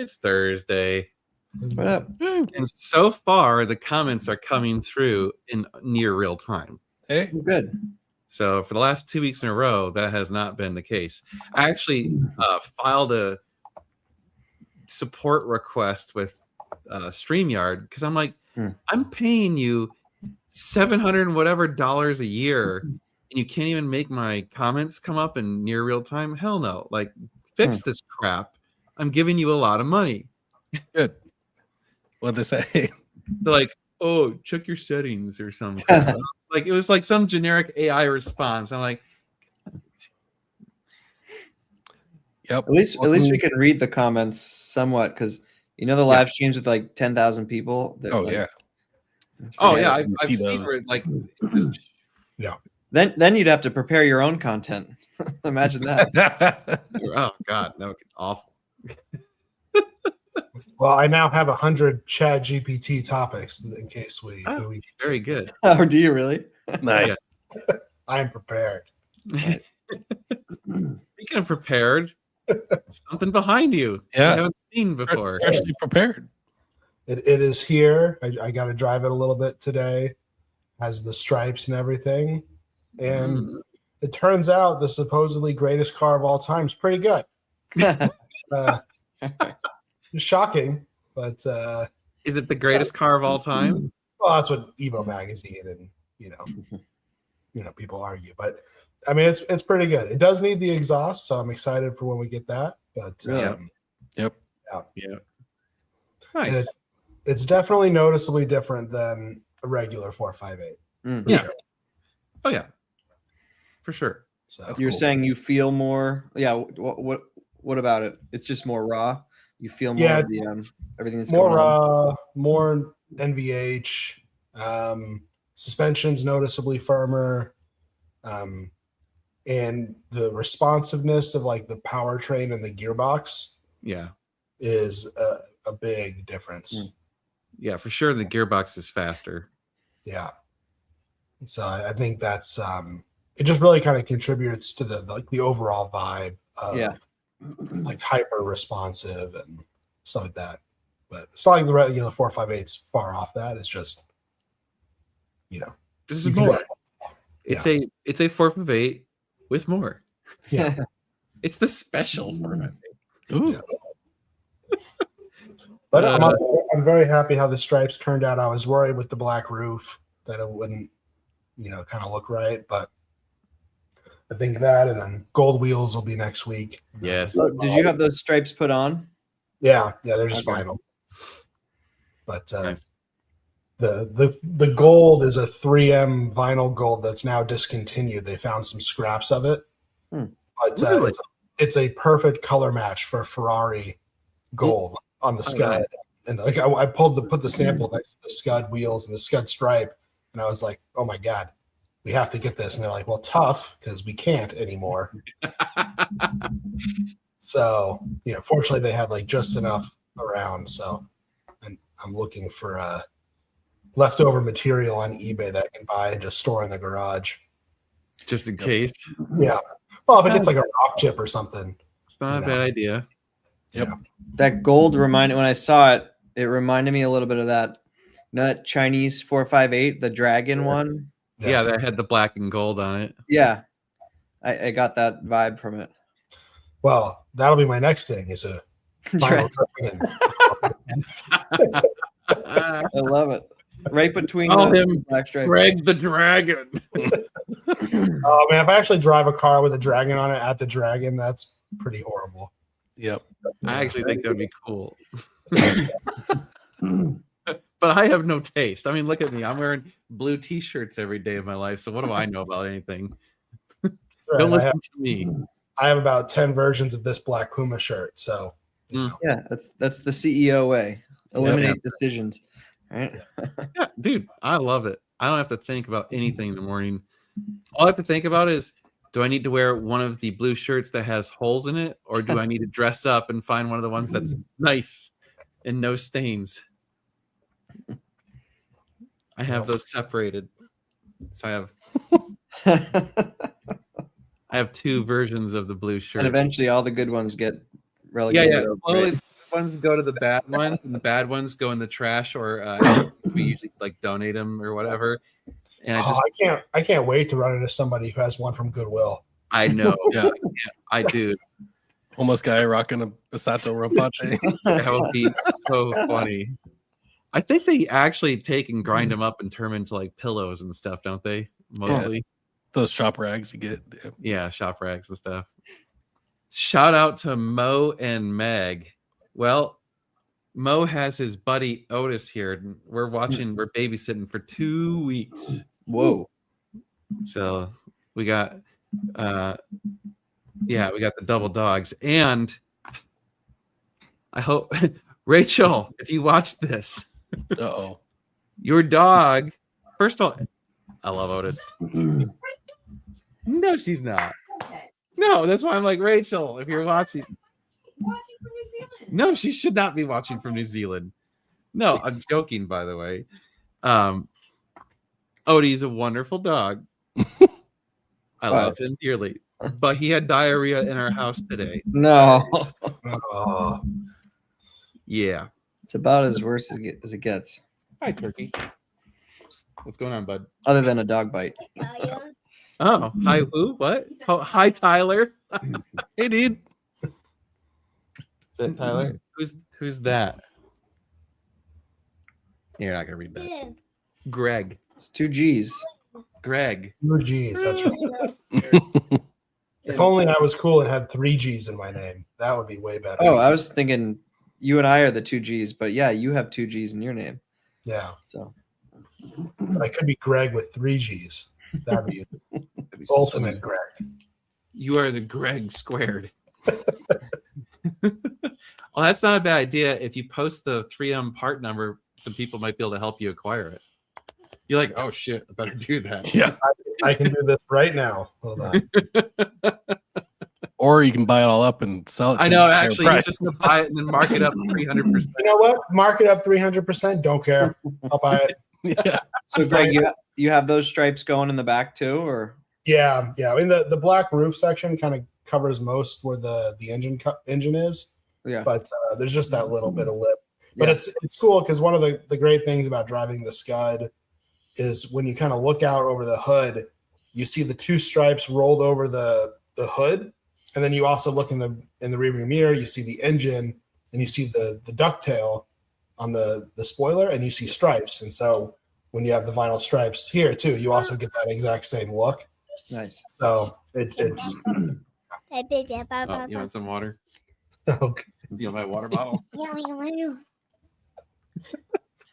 It's Thursday. What up? And so far, the comments are coming through in near real time. Hey, good. So for the last 2 weeks in a row, that has not been the case. I actually filed a support request with StreamYard because I'm like, I'm paying you $700 and whatever dollars a year, and you can't even make my comments come up in near real time. Hell no! Like, fix this crap. I'm giving you a lot of money. Good. What'd they say? They're like, oh, check your settings or something. Like, it was like some generic AI response. I'm like, Yep. At least we can read the comments somewhat, because the live streams with like 10,000 people. Oh like, yeah. oh yeah, I've seen where like, yeah. Then you'd have to prepare your own content. Imagine that. Oh god, that would be awful. Well, I now have 100 Chat GPT topics in case we. Very good. Oh, do you really? Nice. I am prepared. Speaking of prepared, something behind you. Yeah. I haven't seen before. Freshly prepared. It is here. I got to drive it a little bit today. Has the stripes and everything, and it turns out the supposedly greatest car of all time is pretty good. Shocking, but is it the greatest car of all time? Well, that's what Evo magazine and people argue, but I mean it's pretty good. It does need the exhaust, so I'm excited for when we get that. But Yep. Nice. It's definitely noticeably different than a regular 458. Yeah. Sure. Oh yeah, for sure. So You're saying you feel more? Yeah. What about it? It's just more raw. You feel more of the everything that's more going on. more NVH. Suspension's noticeably firmer, and the responsiveness of like the powertrain and the gearbox, is a big difference. Yeah, for sure. The gearbox is faster. Yeah, so I think that's it. Just really kind of contributes to the overall vibe of like hyper responsive and stuff like that. But it's not like the 458's far off that. It's just this is more. It's a 458 with more. Yeah. It's the special 458. Ooh. Yeah. But I'm very happy how the stripes turned out. I was worried with the black roof that it wouldn't, kind of look right, but I think that, and then gold wheels will be next week. Yes. So did you have those stripes put on? Yeah, they're just vinyl. But Nice. the gold is a 3M vinyl gold that's now discontinued. They found some scraps of it, but Really? it's a perfect color match for Ferrari gold on the Scud. And like I put the sample next to the Scud wheels and the Scud stripe, and I was like, oh my god, we have to get this. And they're like, well, tough, because we can't anymore. So fortunately they had like just enough around. So I'm looking for leftover material on eBay that I can buy and just store in the garage. Just in case. Yeah. Well, if it gets like a rock chip or something. It's not a bad idea. Yep. That gold reminded, when I saw it, it reminded me a little bit of that Chinese 458, the dragon one. Yes. Yeah, that had the black and gold on it. Yeah. I got that vibe from it. Well, that'll be my next thing is a vinyl dragon. I love it. Right between Call the him black stripes. Greg the Dragon. Oh man, if I actually drive a car with a dragon on it at the dragon, that's pretty horrible. Yep. I actually think that would be cool. But I have no taste. I mean, look at me. I'm wearing blue T-shirts every day of my life. So what do I know about anything? Right, Don't listen to me. I have about 10 versions of this black Puma shirt. So Yeah, that's the CEO way. Eliminate decisions. Right? Yeah, dude, I love it. I don't have to think about anything in the morning. All I have to think about is, do I need to wear one of the blue shirts that has holes in it, or do I need to dress up and find one of the ones that's nice and no stains? I have those separated. So I have two versions of the blue shirt. And eventually all the good ones get relegated. Yeah. ones go to the bad ones, and the bad ones go in the trash, or we usually like donate them or whatever. And I can't wait to run into somebody who has one from Goodwill. I know, Yeah. I do. Homeless guy rocking a Sato Rinpoche. That would be so funny. I think they actually take and grind them up and turn them into like pillows and stuff, don't they? Mostly. Those shop rags you get. Yeah, shop rags and stuff. Shout out to Mo and Meg. Well, Mo has his buddy Otis here. And we're babysitting for 2 weeks. Whoa. So we got we got the double dogs. And I hope Rachel, if you watch this, Uh-oh. your dog, first of all, I love Otis. No, she's not. No, that's why I'm like, Rachel, if you're watching. No, she should not be watching from New Zealand. No, I'm joking, by the way. Odie's a wonderful dog. I love him dearly. But he had diarrhea in our house today. No. Oh, Yeah. It's about as worse as it gets. Hi, Turkey. What's going on, bud? Other than a dog bite. Oh, hi, who? What? Oh, hi, Tyler. Hey, dude. Is that Tyler? Who's that? You're not gonna read that. Greg. It's 2 G's. Greg. oh, geez, that's right. If only I was cool and had 3 G's in my name, that would be way better. Oh, I was thinking you and I are the 2 G's, but yeah, you have 2 G's in your name. Yeah, So but I could be Greg with 3 G's. That'd be ultimate Greg. You are the Greg squared. Well, that's not a bad idea. If you post the 3M part number, some people might be able to help you acquire it. You're like, oh shit, I better do that. Yeah. I can do this right now. Hold on. Or you can buy it all up and sell it. I know, actually, you're just gonna buy it and then mark it up 300%. You know what? Mark it up 300%. Don't care. I'll buy it. Yeah. So Greg, you have those stripes going in the back too, or Yeah. I mean, the black roof section kind of covers most where the engine is. yeah. But there's just that little bit of lip. But Yeah. it's cool because one of the great things about driving the Scud is when you kind of look out over the hood, you see the 2 stripes rolled over the hood, and then you also look in the rearview mirror, you see the engine, and you see the ducktail on the spoiler, and you see stripes. And so when you have the vinyl stripes here too, you also get that exact same look. Nice. So it's Oh, you want some water? okay. Do you want my water bottle?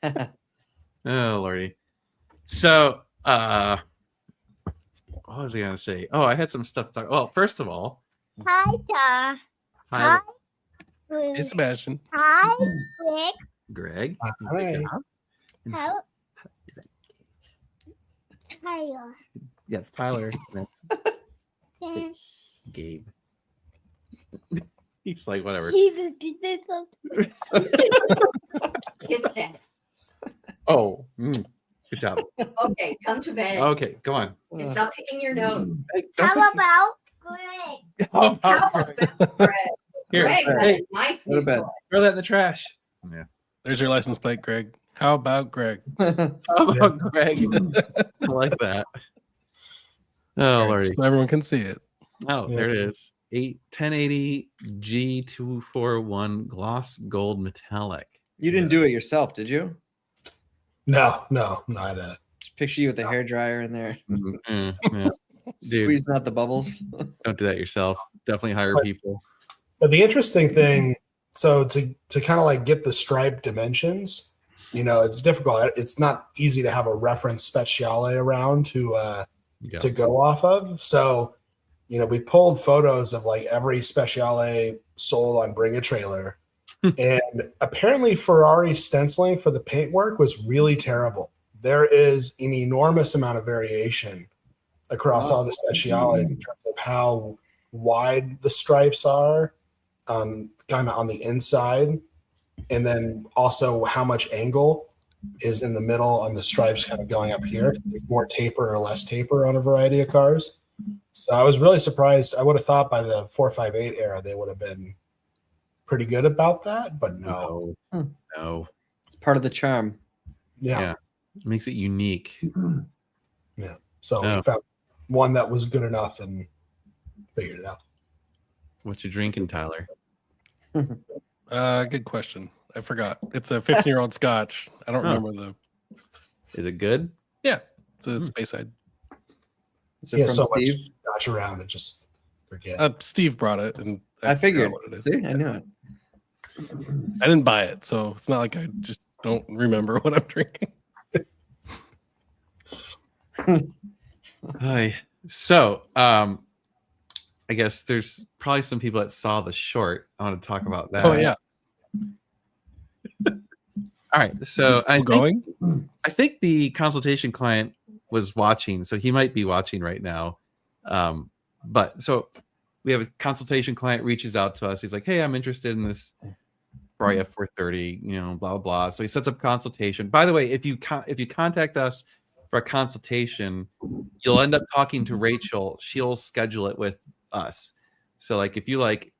Oh, Lordy. So, what was I going to say? Oh, I had some stuff to talk. Well, first of all, Hi, Tyler, Hey, Sebastian. Hi, Greg. Hi. How? Tyler. Yes, Tyler. That's Gabe. He's like, whatever. Kiss that. Oh, good job. Okay, come to bed. Okay, come on. And stop picking your nose. Hey, don't How pick- about Greg? How about How Greg? about Greg? Here, Greg, hey, that's my Go to sweet bed. boy. throw that in the trash. Yeah. There's your license plate, Greg. How about Greg? How about Greg? I like that. Oh, Lordy. So everyone can see it. Oh, there it is. 1080 G241 gloss gold metallic. You didn't do it yourself, did you? No, not Just picture you with the hair dryer in there, Yeah. Dude, squeezing out the bubbles. don't do that yourself. Definitely hire people. But the interesting thing, so to kind of like get the stripe dimensions, it's difficult. It's not easy to have a reference speciale around to go off of. So, we pulled photos of like every speciale sold on Bring a Trailer. And apparently Ferrari stenciling for the paintwork was really terrible. There is an enormous amount of variation across all the speciales in terms of how wide the stripes are, kind of on the inside, and then also how much angle is in the middle on the stripes kind of going up here. More taper or less taper on a variety of cars. So I was really surprised. I would have thought by the 458 era they would have been pretty good about that, but no. No. It's part of the charm. Yeah. It makes it unique. Yeah. So No. we found one that was good enough and figured it out. What you drinking, Tyler? Good question. I forgot. It's a 15-year-old Scotch. I don't Oh. remember the. Is it good? Yeah, it's a Speyside. Is it Yeah, from so Steve? much scotch around and just forget. Steve brought it, and I forgot figured. what it is. See, I knew it. I didn't buy it, so it's not like I just don't remember what I'm drinking. Hi. So, I guess there's probably some people that saw the short. I want to talk about that. Oh yeah, All right. So I think the consultation client was watching, so he might be watching right now. But so we have a consultation client reaches out to us. He's like, "Hey, I'm interested in this Ferrari F430, blah blah blah." So he sets up consultation. By the way, if you contact us for a consultation, you'll end up talking to Rachel. She'll schedule it with us. So like if you like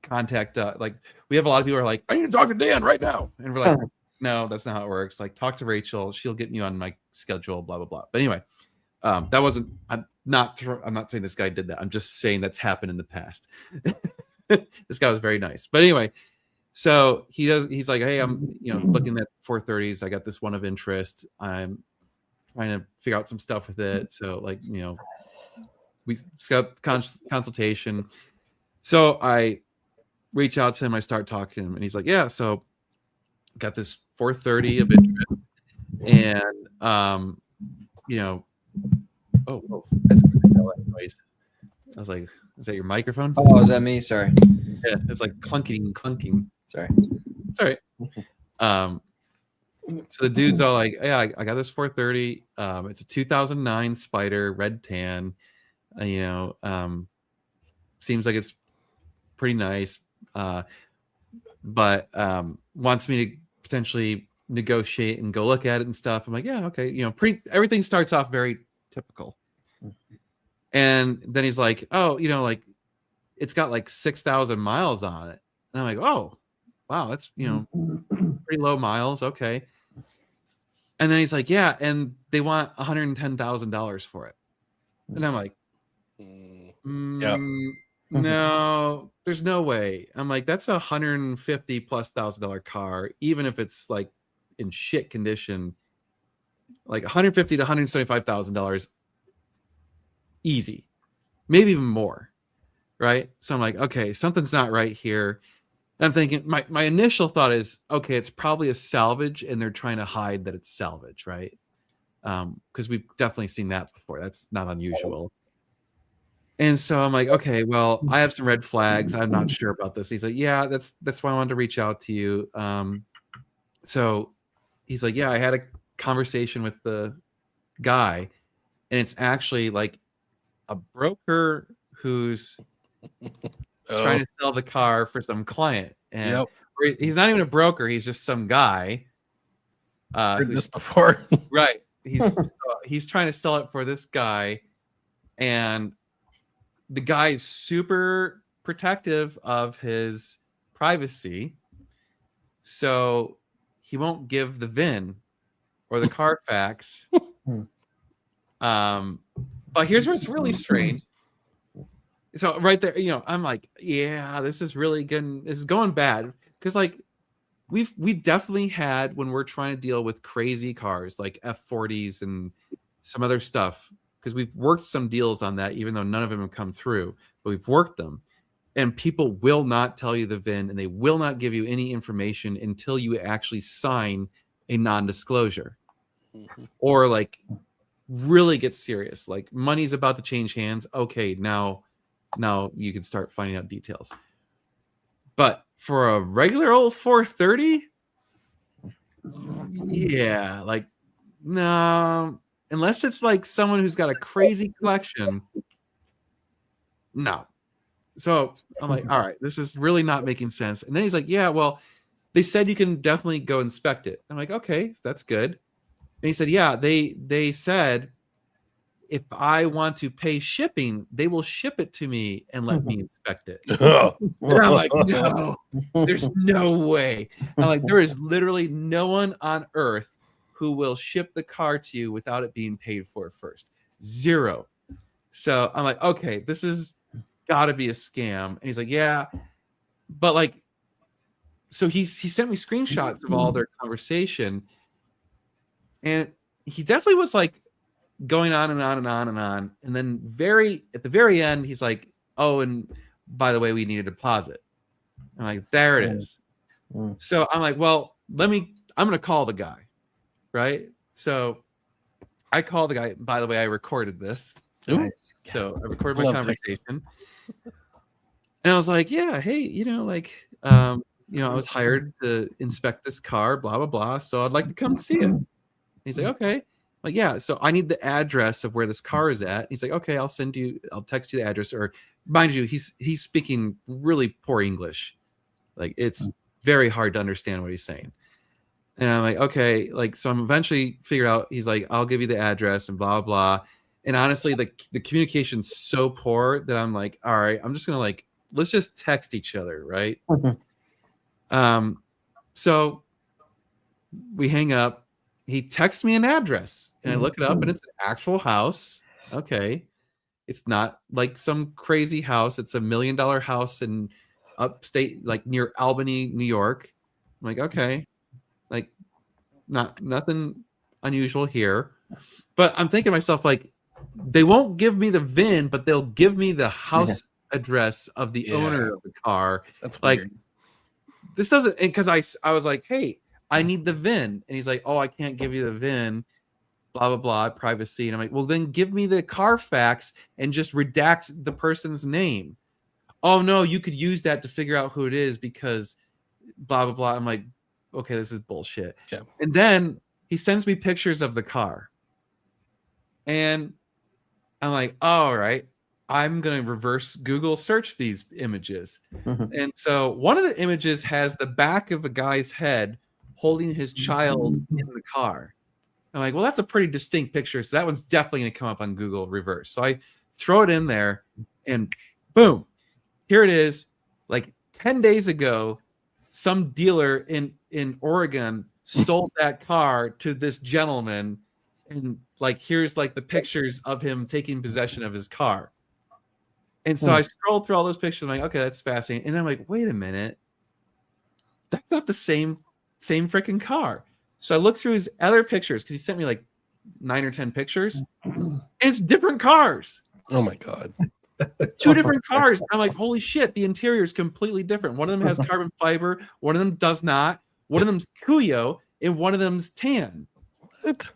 contact like we have a lot of people who are like, "I need to talk to Dan right now," and we're like, "No, that's not how it works. Like talk to Rachel. She'll get you on my schedule, blah blah blah." But anyway, that wasn't. I'm not saying this guy did that. I'm just saying that's happened in the past. This guy was very nice. But anyway, so he's like, "Hey, I'm looking at 430s. I got this one of interest. I'm trying to figure out some stuff with it. So like we got consultation." So I reach out to him. I start talking to him, and he's like, "Yeah, so got this 430 of interest, and oh, that's that noise." I was like, "Is that your microphone?" Oh, is that me? Sorry. Yeah, it's like clunking. Sorry. It's all right. So the dude's all like, "Yeah, I got this 430. It's a 2009 Spider, red tan. Seems like it's pretty nice, but wants me to potentially negotiate and go look at it and stuff." I'm like, "Yeah, okay." Everything starts off very typical. And then he's like, "Oh, like it's got like 6,000 miles on it." And I'm like, "Oh, wow, that's pretty low miles. Okay." And then he's like, "Yeah, and they want $110,000 for it." And I'm like, yeah. No, there's no way. I'm like, that's $150,000+ car, even if it's like in shit condition, like $150,000 to $175,000, easy, maybe even more, right? So I'm like, okay, something's not right here. And I'm thinking, my initial thought is, okay, it's probably a salvage, and they're trying to hide that it's salvage, right? Because we've definitely seen that before. That's not unusual. And so I'm like, okay, well, I have some red flags. I'm not sure about this. He's like, "Yeah, that's why I wanted to reach out to you." So he's like, "Yeah, I had a conversation with the guy, and it's actually like a broker who's trying to sell the car for some client. And he's not even a broker. He's just some guy. Heard this before. Right. He's trying to sell it for this guy, and the guy is super protective of his privacy, so he won't give the VIN or the Carfax. But here's where it's really strange. So right there, I'm like, yeah, this is really good. This is going bad, because like we've definitely had, when we're trying to deal with crazy cars like F40s and some other stuff, because we've worked some deals on that, even though none of them have come through, but we've worked them. And people will not tell you the VIN, and they will not give you any information until you actually sign a non-disclosure. Or like really get serious. Like money's about to change hands. Okay, now you can start finding out details. But for a regular old 430, yeah, like no. Unless it's like someone who's got a crazy collection, no. So I'm like, all right, this is really not making sense. And then he's like, "Yeah, well, they said you can definitely go inspect it." I'm like, okay, that's good. And he said, "Yeah, they said if I want to pay shipping, they will ship it to me and let me inspect it. Oh. And I'm like, no, there's no way. I'm like, there is literally no one on earth who will ship the car to you without it being paid for first. Zero. So I'm like, okay, this is got to be a scam. And he's like, yeah, but like, so he sent me screenshots of all their conversation, and he definitely was like going on and on and on and on. And then at the very end, he's like, oh, and by the way, we need a deposit. I'm like, there it is. So I'm like, well, I'm going to call the guy. Right. So I called the guy. By the way, I recorded this. Nice. So I recorded my Love conversation. And I was like, yeah, hey, I was hired to inspect this car, blah, blah, blah. So I'd like to come see it. And he's like, okay. Like, yeah, so I need the address of where this car is at. He's like, okay, I'll text you the address. Or mind you, he's speaking really poor English. Like, it's very hard to understand what he's saying. And I'm like, okay, like, so I'm eventually figured out, he's like, I'll give you the address and blah, blah. And honestly, the communication's so poor that I'm like, all right, I'm just going to let's just text each other. Right. So we hang up. He texts me an address and I look it up and it's an actual house. Okay. It's not like some crazy house. It's $1 million house in upstate, like near Albany, New York. I'm like, okay, like nothing unusual here. But I'm thinking to myself, like, they won't give me the VIN, but they'll give me the house address of the owner of the car. That's like, weird. This doesn't, because I was like, hey, I need the VIN. And he's like, oh, I can't give you the VIN, blah, blah, blah, privacy. And I'm like, well, then give me the Carfax and just redact the person's name. Oh, no, you could use that to figure out who it is because blah, blah, blah. I'm like, okay, this is bullshit. Yeah. And then he sends me pictures of the car. And I'm like, all right, I'm going to reverse Google search these images. And so one of the images has the back of a guy's head holding his child in the car. I'm like, well, that's a pretty distinct picture. So that one's definitely going to come up on Google reverse. So I throw it in there and boom, here it is. Like 10 days ago, some dealer in Oregon stole that car to this gentleman. And like, here's like the pictures of him taking possession of his car. And so I scrolled through all those pictures. I'm like, okay, that's fascinating. And then I'm like, wait a minute. That's not the same freaking car. So I looked through his other pictures because he sent me like 9 or 10 pictures. And it's different cars. Oh my God. It's 2 different cars. I'm like, holy shit, the interior is completely different. One of them has carbon fiber, one of them does not. One of them's Kuyo, and one of them's tan. What?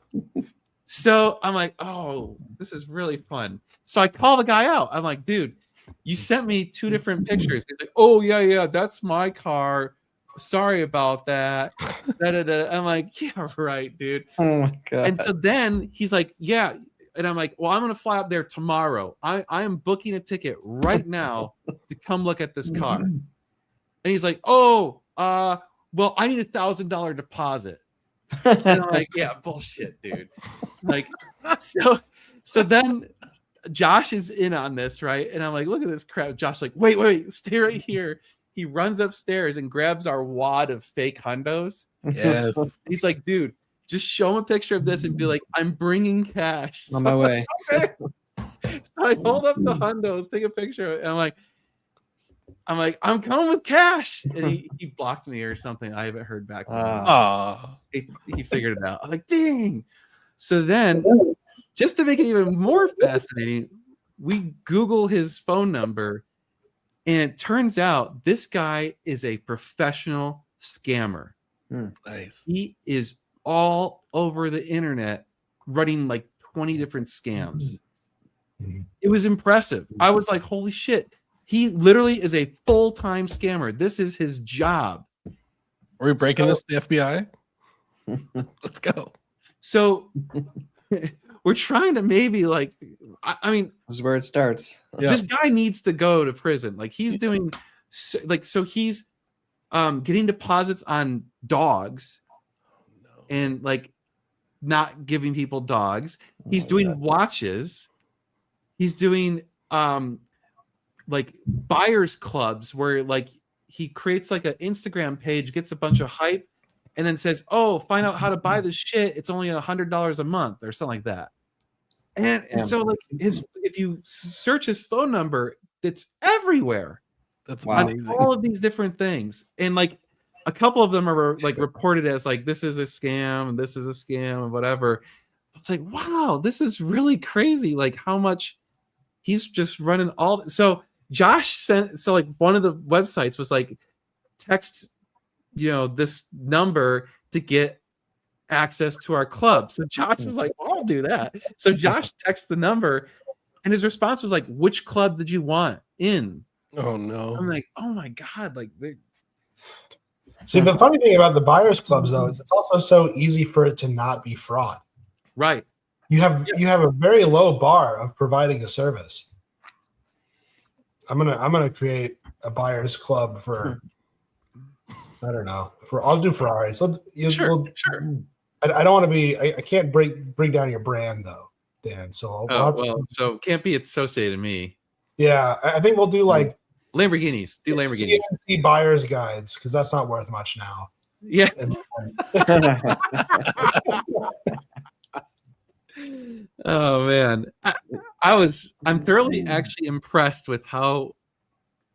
So I'm like, oh, this is really fun. So I call the guy out. I'm like, dude, you sent me 2 different pictures. He's like, oh, yeah, that's my car. Sorry about that. I'm like, yeah, right, dude. Oh my God. And so then he's like, yeah. And I'm like, well, I'm going to fly up there tomorrow. I am booking a ticket right now to come look at this car. And he's like, oh, well, I need $1,000 deposit. And I'm like, yeah, bullshit, dude. Like, so then Josh is in on this, right? And I'm like, look at this crap. Josh's like, wait, stay right here. He runs upstairs and grabs our wad of fake hundos. Yes. He's like, dude, just show him a picture of this and be like, I'm bringing cash. On my way. Okay. So I hold up the hundos, take a picture of it, and I'm like, I'm coming with cash. And he blocked me or something. I haven't heard back from him. Ah. He figured it out. I'm like, dang. So then, just to make it even more fascinating, we Google his phone number, and it turns out this guy is a professional scammer. Nice. He is all over the internet running like 20 different scams. It was impressive. I was like, holy shit. He literally is a full-time scammer. This is his job. Are we breaking this to the FBI? Let's go. So we're trying to maybe like, I mean, This is where it starts. Yeah. this guy needs to go to prison. Like he's doing so he's getting deposits on dogs and like not giving people dogs. He's doing watches. He's doing like buyers clubs where like he creates like an Instagram page, gets a bunch of hype, and then says, "Oh, find out how to buy this shit. It's only $100 a month or something like that." And so like if you search his phone number, it's everywhere. That's Wow. amazing. All of these different things, and like a couple of them are like reported as like this is a scam and this is a scam and whatever. It's like, wow, this is really crazy. Like how much he's just running all. So Josh sent, so like one of the websites was like text, this number to get access to our club. So Josh is like, well, I'll do that. So Josh texts the number, and his response was like, which club did you want in? Oh no. I'm like, oh my God, like See, the funny thing about the buyers clubs though is it's also so easy for it to not be fraud. right. You have a very low bar of providing a service. I'm gonna create a buyers club for I don't know, I'll do Ferraris. Sure. I don't want to be. I can't bring down your brand though, Dan. So So can't be associated to me. yeah, I think we'll do like Lamborghinis. Do Lamborghinis. CNC buyers guides because that's not worth much now. Yeah. Oh man, I'm thoroughly actually impressed with how,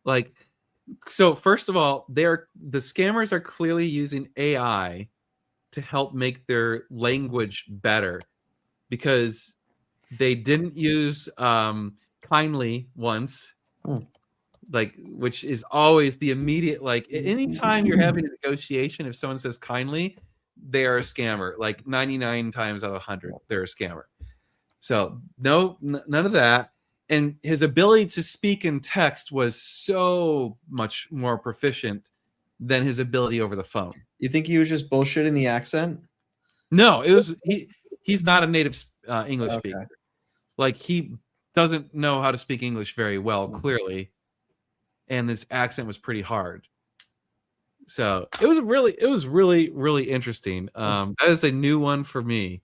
like, so first of all, the scammers are clearly using AI to help make their language better, because they didn't use kindly once, like, which is always the immediate, like, anytime you're having a negotiation, if someone says kindly, they are a scammer. Like 99 times out of 100, they're a scammer. So none of that. And his ability to speak in text was so much more proficient than his ability over the phone. You think he was just bullshitting the accent? No, it was he's not a native English speaker. Like he doesn't know how to speak English very well, clearly, and this accent was pretty hard. So it was really interesting. That is a new one for me.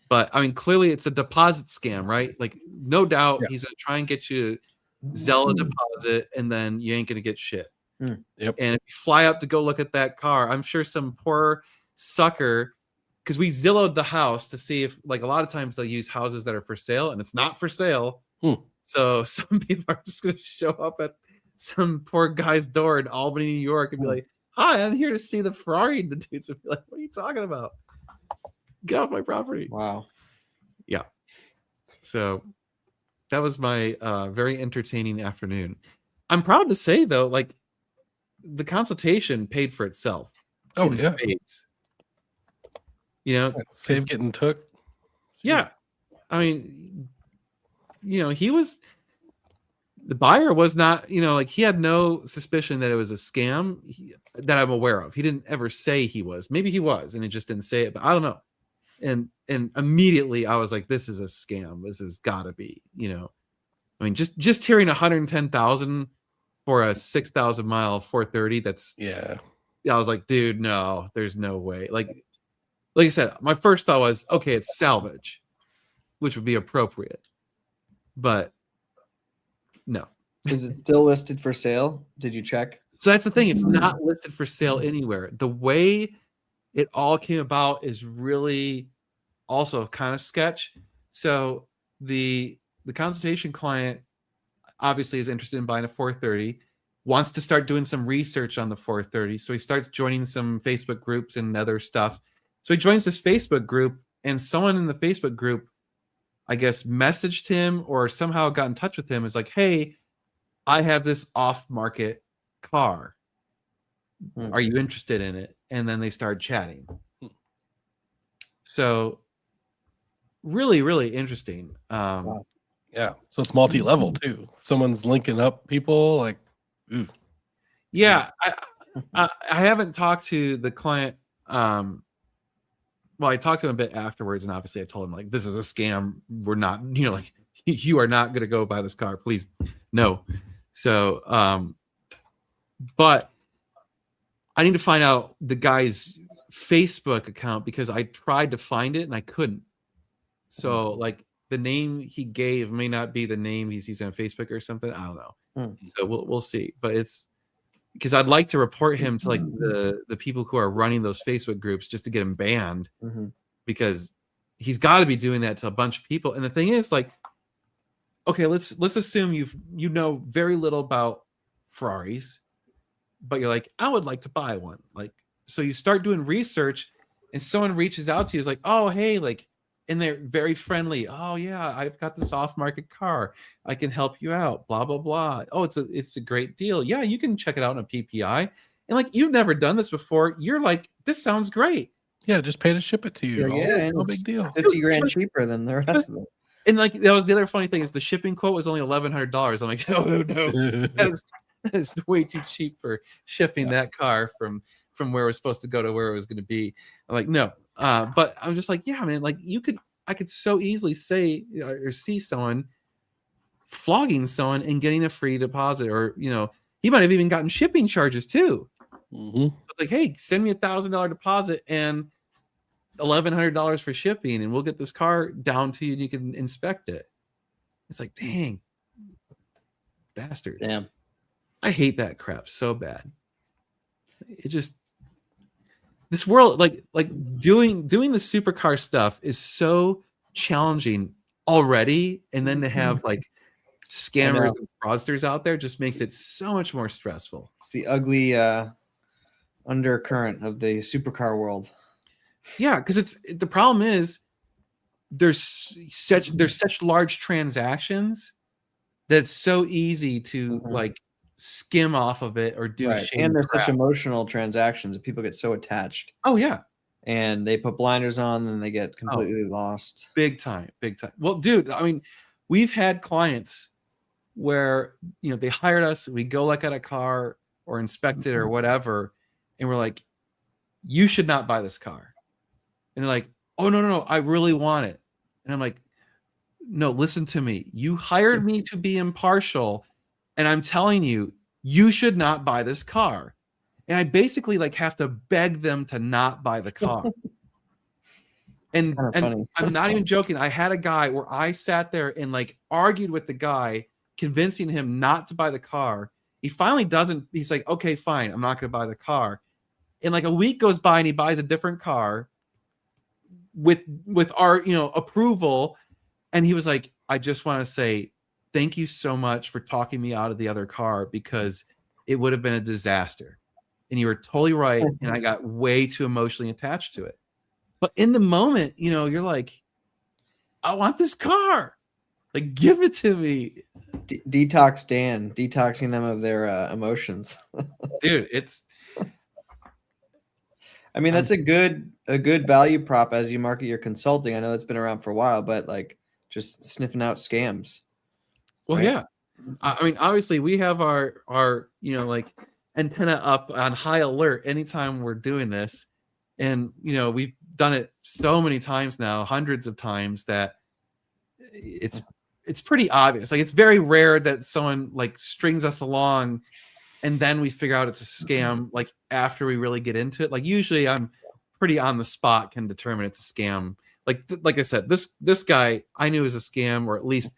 But I mean, clearly it's a deposit scam, right? Like, no doubt he's gonna try and get you to Zelle a deposit, and then you ain't gonna get shit. Yep. And if you fly up to go look at that car, I'm sure some poor sucker, because we Zillowed the house to see if, like, a lot of times they'll use houses that are for sale, and it's not for sale. So some people are just gonna show up at some poor guy's door in Albany, New York, and be like, "Hi, I'm here to see the Ferrari." The dudes would be like, "What are you talking about? Get off my property!" Wow. Yeah. So that was my very entertaining afternoon. I'm proud to say, though, like, the consultation paid for itself. Oh in yeah. spades. Save getting took. Yeah. I mean, the buyer was not, like, he had no suspicion that it was a scam that I'm aware of. He didn't ever say he was. Maybe he was, and he just didn't say it, but I don't know. And immediately I was like, this is a scam. This has got to be, I mean, just hearing 110,000 for a 6,000 mile 430. That's I was like, dude, no, there's no way. Like I said, my first thought was, okay, it's salvage, which would be appropriate, but no. Is it still listed for sale? Did you check? So that's the thing. It's not listed for sale anywhere. The way it all came about is really also kind of sketch. So the consultation client obviously is interested in buying a 430, wants to start doing some research on the 430. So he starts joining some Facebook groups and other stuff. So he joins this Facebook group, and someone in the Facebook group, I guess, messaged him or somehow got in touch with him. Is like, hey, I have this off-market car. Are you interested in it? And then they start chatting. So really, really interesting. Wow. Yeah. So it's multi-level too. Someone's linking up people like, ooh. Yeah. I haven't talked to the client. Well, I talked to him a bit afterwards, and obviously I told him, like, this is a scam. We're not, like, you are not going to go buy this car. Please, no. So, but I need to find out the guy's Facebook account because I tried to find it and I couldn't. So like the name he gave may not be the name he's using on Facebook or something. I don't know. So we'll see. But it's because I'd like to report him to like the people who are running those Facebook groups just to get him banned because he's got to be doing that to a bunch of people. And the thing is, like, okay, let's assume you know very little about Ferraris, but you're like, I would like to buy one. Like, so you start doing research, and someone reaches out to you, is like, oh hey, like, and they're very friendly. Oh yeah, I've got this off-market car. I can help you out. Blah blah blah. Oh, it's a great deal. Yeah, you can check it out on a PPI. And like, you've never done this before. You're like, this sounds great. Yeah, just pay to ship it to you. Yeah, no big deal. 50 grand cheaper than the rest of them. And like, that was the other funny thing is the shipping quote was only $1,100. I'm like, oh no, that is way too cheap for shipping that car from where it was supposed to go to where it was going to be. I'm like, no. But I'm just like, yeah, man, like I could so easily say or see someone flogging someone and getting a free deposit, or he might have even gotten shipping charges too. So it's like, hey, send me $1,000 deposit and $1,100 for shipping, and we'll get this car down to you and you can inspect it. It's like, dang, bastards. Damn. I hate that crap so bad. It just, this world, like doing the supercar stuff is so challenging already, and then to have like scammers and fraudsters out there just makes it so much more stressful. It's the ugly undercurrent of the supercar world. Yeah, because the problem is there's such large transactions that it's so easy to like skim off of it or do shady and there's crap. such emotional transactions that people get so attached. Oh yeah. And they put blinders on and they get completely lost. Big time. Well, dude, I mean, we've had clients where they hired us, we go look at a car or inspect it or whatever, and we're like, you should not buy this car. And they're like, oh no, I really want it. And I'm like, no, listen to me. You hired me to be impartial, and I'm telling you, you should not buy this car. And I basically like have to beg them to not buy the car. And I'm not even joking. I had a guy where I sat there and like argued with the guy, convincing him not to buy the car. He finally doesn't. He's like, okay, fine, I'm not going to buy the car. And like a week goes by and he buys a different car with our approval. And he was like, I just want to say thank you so much for talking me out of the other car, because it would have been a disaster. And you were totally right. And I got way too emotionally attached to it. But in the moment, you're like, I want this car. Like, give it to me. Detox Dan, detoxing them of their emotions. Dude, I mean, that's a good value prop as you market your consulting. I know that's been around for a while, but like just sniffing out scams. Well, right? Yeah. I mean, obviously we have our like antenna up on high alert anytime we're doing this. And, we've done it so many times now, hundreds of times, that it's pretty obvious. Like, it's very rare that someone like strings us along and then we figure out it's a scam, like after we really get into it. Like, usually I'm pretty on the spot, can determine it's a scam. Like I said, this guy I knew was a scam, or at least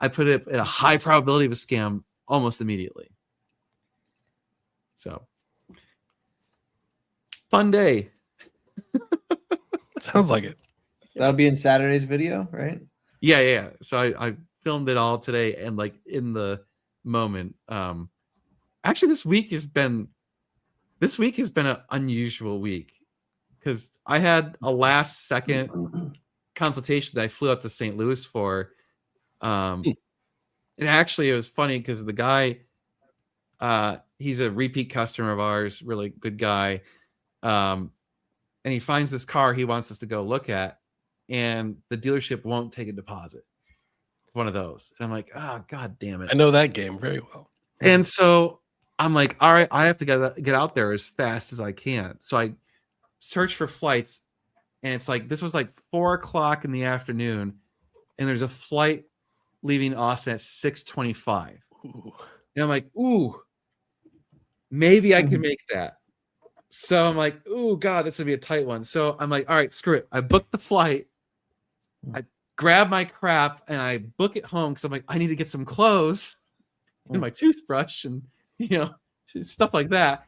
I put it at a high probability of a scam almost immediately. So, fun day. Sounds like it. So that'll be in Saturday's video, right? Yeah. So I filmed it all today, and like in the moment. Actually, this week has been an unusual week, because I had a last second consultation that I flew out to St. Louis for. And actually it was funny because the guy, he's a repeat customer of ours, really good guy. And he finds this car he wants us to go look at, and the dealership won't take a deposit. It's one of those. And I'm like, oh, God damn it. I know that game very well. And so I'm like, all right, I have to get out there as fast as I can. So I search for flights, and it's like, this was like 4:00 in the afternoon, and there's a flight leaving Austin at 6:25. And I'm like, ooh, maybe I can make that. So I'm like, oh God, this would be a tight one. So I'm like, all right, screw it. I booked the flight. I grab my crap and I book it home because I'm like, I need to get some clothes and my toothbrush and stuff like that.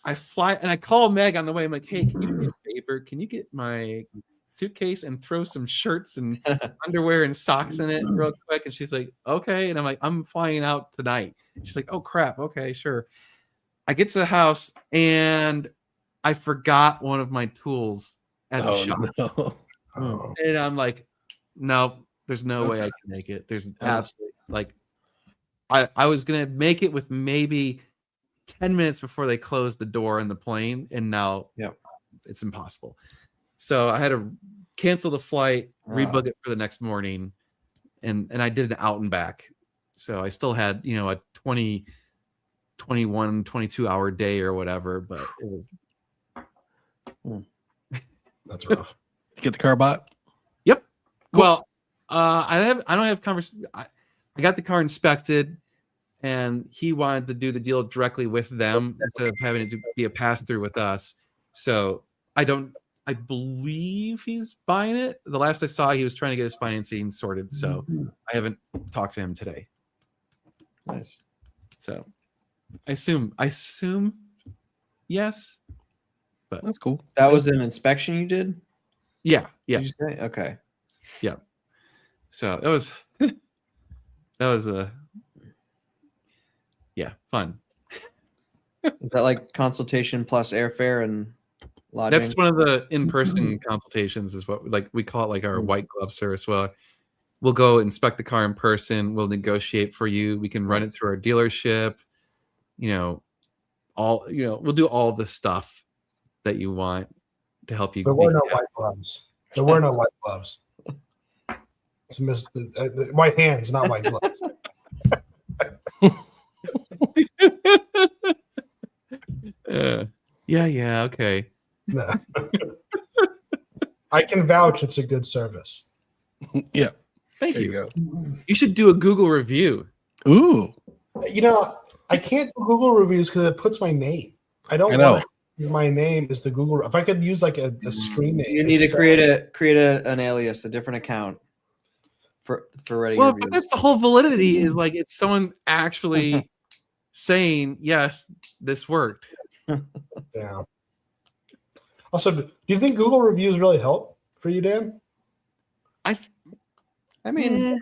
I fly and I call Meg on the way. I'm like, hey, can you do me a favor? Can you get my suitcase and throw some shirts and underwear and socks in it real quick? And she's like, okay. And I'm like, I'm flying out tonight. She's like, oh crap. Okay, sure. I get to the house and I forgot one of my tools at the shop. No. And I'm like, no, there's no way I can make it. There's absolutely like I was gonna make it with maybe 10 minutes before they closed the door in the plane, and now it's impossible. So I had to cancel the flight, rebook it for the next morning, and I did an out and back. So I still had a 21, 22 hour day or whatever, but it was That's rough. Get the car bought? Yep. Cool. Well, I don't have conversation. I got the car inspected, and he wanted to do the deal directly with them instead of having it to be a pass through with us. So I believe he's buying it. The last I saw, he was trying to get his financing sorted. So I haven't talked to him today. Nice. So I assume yes, but That's cool. That was an inspection you did? yeah. Did you say? Okay. Yeah. So it was that was fun. Is that like consultation plus airfare and lodging? That's one of the in-person consultations is what we call it, like our white glove service. Well, we'll go inspect the car in person. We'll negotiate for you. We can run it through our dealership. We'll do all the stuff that you want to help you. There were no white gloves. There were no white gloves. It's white hands, not white gloves. Yeah, okay. No. I can vouch it's a good service. Yeah. Thank There you. you go. You should do a Google review. Ooh. I can't do Google reviews because it puts my name. I don't know. want to use my name as the Google. If I could use like a screen name, You need to create an alias, a different account for writing Well, reviews. but that's the whole validity is like it's someone actually saying, yes, this worked. Yeah. Also, do you think Google reviews really help for you, Dan? I mean,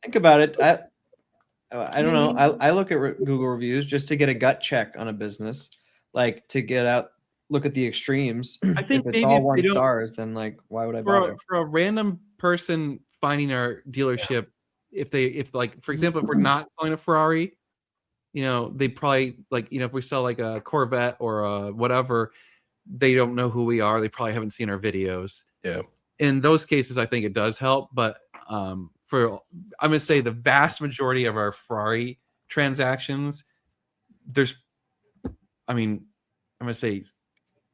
think about it. I don't know. I look at Google reviews just to get a gut check on a business, like to look at the extremes. I think if it's maybe all if one they don't- stars, then like why would I bother? For a random person finding our dealership, if for example, if we're not selling a Ferrari, they probably if we sell like a Corvette or a whatever, they don't know who we are. They probably haven't seen our videos. Yeah. In those cases, I think it does help. But I'm gonna say the vast majority of our Ferrari transactions, I'm gonna say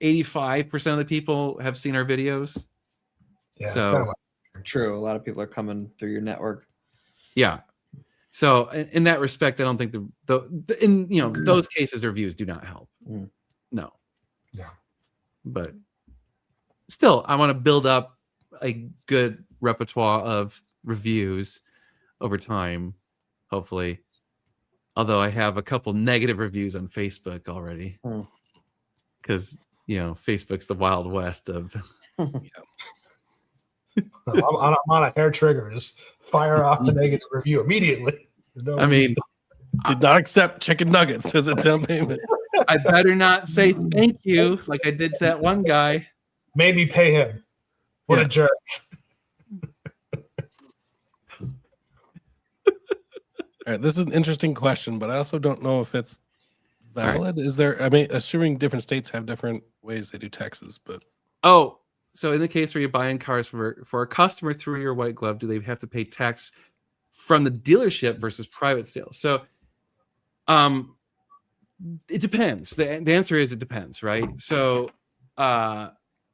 85% of the people have seen our videos. Yeah. So- it's kind of like, True. A lot of people are coming through your network. Yeah. So in that respect, I don't think in those cases, reviews do not help. No. Yeah. But still, I want to build up a good repertoire of reviews over time, hopefully. Although I have a couple negative reviews on Facebook already. Because, Facebook's the Wild West of... I'm on a hair trigger. Just fire off a negative review immediately. I mean, Did not accept chicken nuggets as a down payment. I better not say thank you like I did to that one guy. made me pay him. What a jerk. All right, this is an interesting question, but I also don't know if it's valid. Is there? Assuming different states have different ways they do taxes, but So in the case where you're buying cars for a customer through your white glove, do they have to pay tax from the dealership versus private sales? So it depends. The answer is it depends, right? So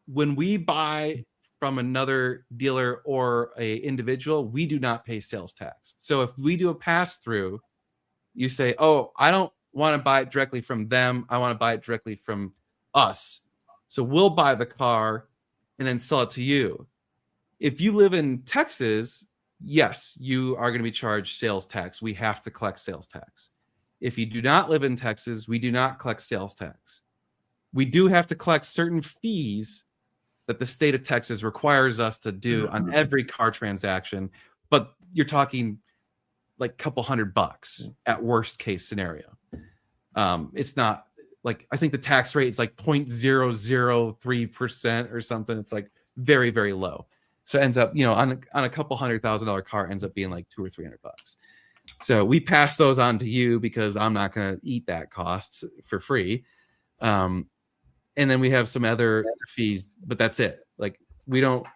when we buy from another dealer or a individual, we do not pay sales tax. So if we do a pass through, you say, oh, I don't want to buy it directly from them. I want to buy it directly from us. So we'll buy the car and then sell it to you. If you live in Texas, yes, you are going to be charged sales tax. We have to collect sales tax. If you do not live in Texas, we do not collect sales tax. We do have to collect certain fees that the state of Texas requires us to do on every car transaction, but you're talking like a couple $100 at worst case scenario. It's not like, I think the tax rate is like 0.003% or something. It's like very, very low. So it ends up, on a couple $100,000 car ends up being like $200 or $300. So we pass those on to you because I'm not going to eat that cost for free. And then we have some other fees, but that's it. Like, we don't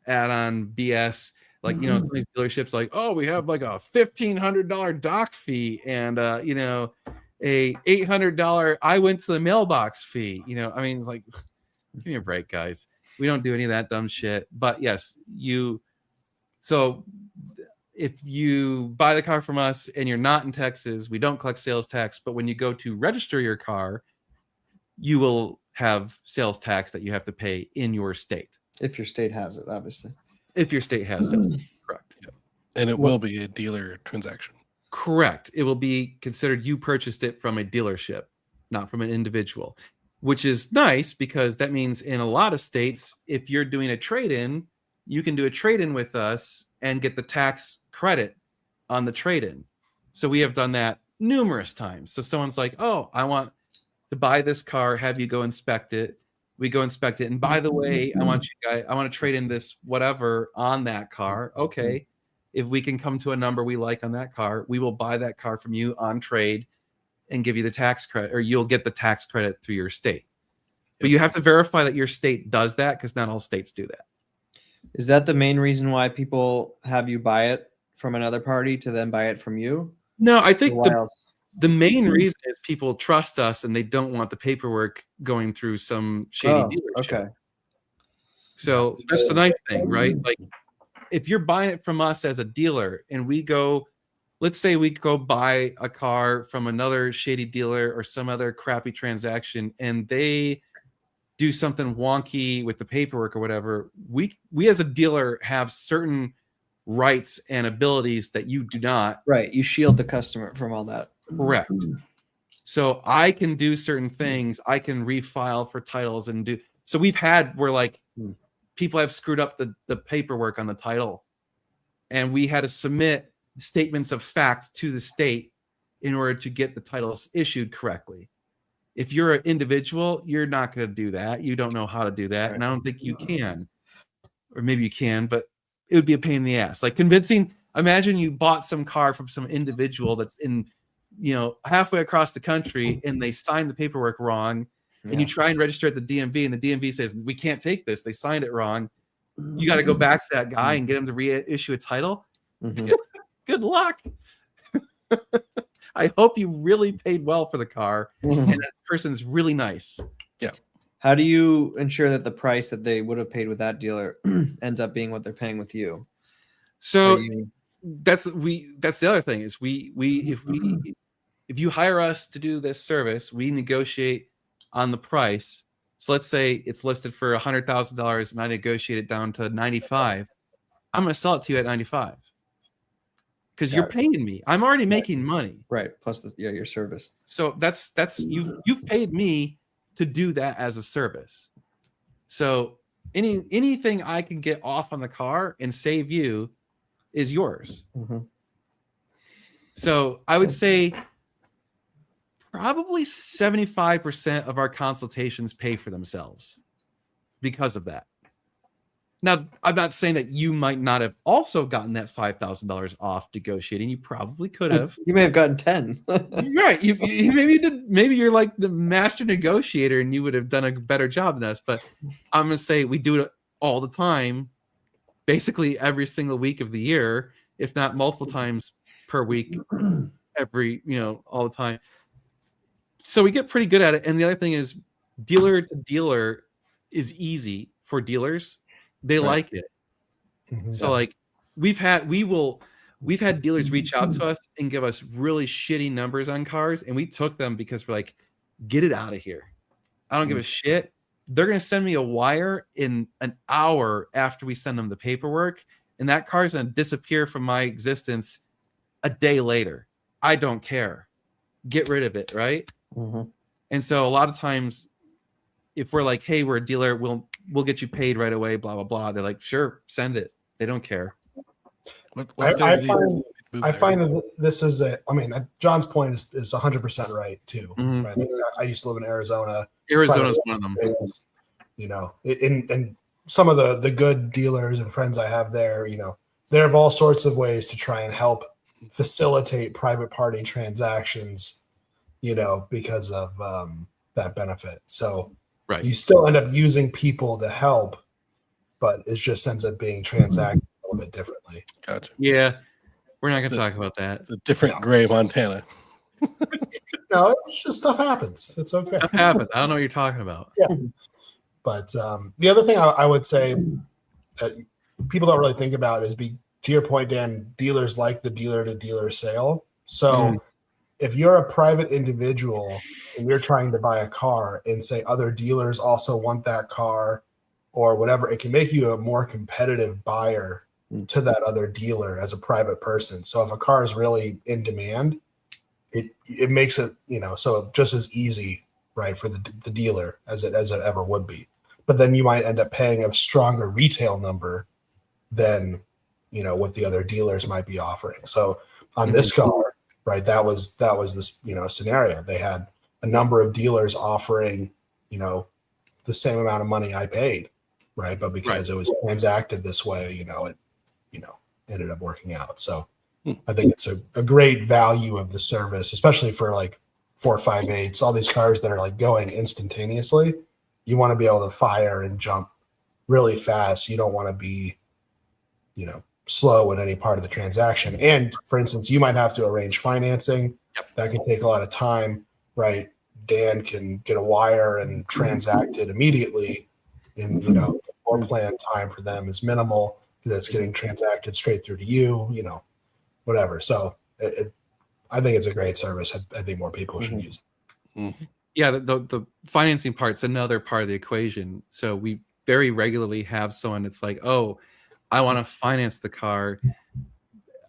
add on BS. Like, some of these dealerships, like, oh, we have like a $1,500 dock fee and, a $800 I went to the mailbox fee. I mean, like, give me a break, guys. We don't do any of that dumb shit. But yes, so if you buy the car from us and you're not in Texas, we don't collect sales tax. But when you go to register your car, you will have sales tax that you have to pay in your state. If your state has it, obviously. If your state has sales tax, correct. Yeah. And it will be a dealer transaction. Correct. It will be considered you purchased it from a dealership, not from an individual, which is nice because that means in a lot of states, if you're doing a trade-in, you can do a trade-in with us and get the tax credit on the trade-in. So we have done that numerous times. So someone's like, oh, I want to buy this car, have you go inspect it. We go inspect it. And by the way, I want to trade in this whatever on that car. Okay. If we can come to a number we like on that car, we will buy that car from you on trade and give you the tax credit, or you'll get the tax credit through your state. But you have to verify that your state does that because not all states do that. Is that the main reason why people have you buy it from another party to then buy it from you? No, I think Why else? the main reason is people trust us and they don't want the paperwork going through some shady dealership. Okay. So that's the nice thing, right? Like, if you're buying it from us as a dealer and let's say we go buy a car from another shady dealer or some other crappy transaction and they do something wonky with the paperwork or whatever, we as a dealer have certain rights and abilities that you do not. Right. You shield the customer from all that. Correct. So I can do certain things. I can refile for titles and do. So we've had where like people have screwed up the paperwork on the title, and we had to submit statements of fact to the state in order to get the titles issued correctly. If you're an individual, you're not going to do that. You don't know how to do that, and I don't think you can. Or maybe you can, but it would be a pain in the ass. Like convincing. Imagine you bought some car from some individual that's in, halfway across the country, and they signed the paperwork wrong. And you try and register at the DMV, and the DMV says, we can't take this. They signed it wrong. You got to go back to that guy and get him to reissue a title. Good luck. I hope you really paid well for the car and that person's really nice. Yeah. How do you ensure that the price that they would have paid with that dealer ends up being what they're paying with you? So that's the other thing is if you hire us to do this service, we negotiate on the price. So let's say it's listed for $100,000 and I negotiate it down to 95. I'm going to sell it to you at 95 because you're paying me. I'm already making money. Right. Plus your service. So that's you've paid me to do that as a service. So anything I can get off on the car and save you is yours. So I would say probably 75% of our consultations pay for themselves because of that. Now, I'm not saying that you might not have also gotten that $5,000 off negotiating. You probably could have. You may have gotten 10. Right. You maybe did. Maybe you're like the master negotiator and you would have done a better job than us. But I'm going to say we do it all the time, basically every single week of the year, if not multiple times per week, all the time. So we get pretty good at it. And the other thing is dealer to dealer is easy for dealers. They like it. So like we've had dealers reach out to us and give us really shitty numbers on cars. And we took them because we're like, get it out of here. I don't give a shit. They're going to send me a wire in an hour after we send them the paperwork, and that car is going to disappear from my existence a day later. I don't care. Get rid of it, right? Mm-hmm. And so a lot of times, if we're like, hey, we're a dealer, we'll get you paid right away, blah, blah, blah. They're like, sure, send it. They don't care. I find that this is John's point is 100% right too. Mm-hmm. Right? I used to live in Arizona. Arizona's one of them. You know, and some of the good dealers and friends I have there, you know, they have all sorts of ways to try and help facilitate private party transactions, you know, because of that benefit. So right. You still end up using people to help, but it just ends up being transacted a little bit differently. Gotcha. Yeah. We're not going to talk about that. It's a different gray Montana. No, it's just stuff happens. It's okay. Stuff happens. I don't know what you're talking about. Yeah. But the other thing I would say that people don't really think about is, to your point, Dan, dealers like the dealer-to-dealer sale. So if you're a private individual and you're trying to buy a car and say other dealers also want that car or whatever, it can make you a more competitive buyer to that other dealer as a private person. So if a car is really in demand, it makes it, you know, so just as easy, right, for the dealer as it ever would be. But then you might end up paying a stronger retail number than, you know, what the other dealers might be offering. So on this car, right, that was this, you know, scenario. They had a number of dealers offering, you know, the same amount of money I paid, right? But because it was transacted this way, you know, it, you know, ended up working out. So I think it's a great value of the service, especially for like 458s, all these cars that are like going instantaneously. You want to be able to fire and jump really fast. You don't want to be, you know, slow in any part of the transaction. And for instance, you might have to arrange financing. That can take a lot of time, right? Dan can get a wire and transact it immediately. And, you know, the floor plan time for them is minimal because it's getting transacted straight through to you, you know, whatever. So I think it's a great service. I think more people should use it. Yeah, the financing part's another part of the equation. So we very regularly have someone that's like, oh, I want to finance the car.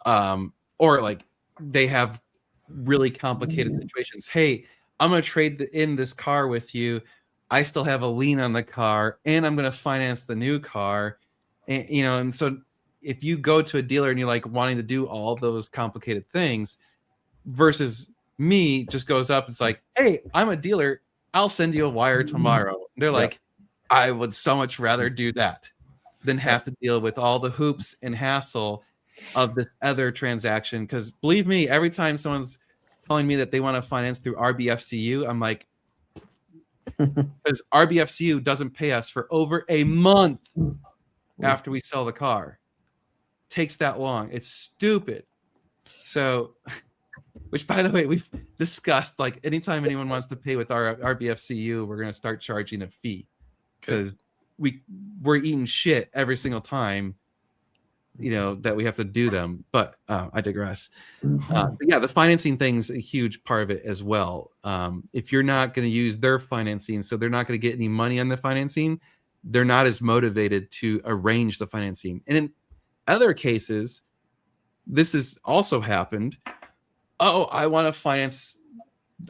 Or like they have really complicated situations. Hey, I'm going to trade in this car with you. I still have a lien on the car and I'm going to finance the new car. And, you know, and so if you go to a dealer and you're like wanting to do all those complicated things versus me just goes up, it's like, hey, I'm a dealer. I'll send you a wire tomorrow. They're like, I would so much rather do that than have to deal with all the hoops and hassle of this other transaction. Because believe me, every time someone's telling me that they want to finance through RBFCU, I'm like, because RBFCU doesn't pay us for over a month after we sell the car. It takes that long. It's stupid. So, which by the way, we've discussed, like anytime anyone wants to pay with our RBFCU, we're going to start charging a fee because we're eating shit every single time, you know, that we have to do them. But I digress. But yeah, the financing thing's a huge part of it as well. If you're not going to use their financing, so they're not going to get any money on the financing, they're not as motivated to arrange the financing. And in other cases, this has also happened. Oh, I want to finance.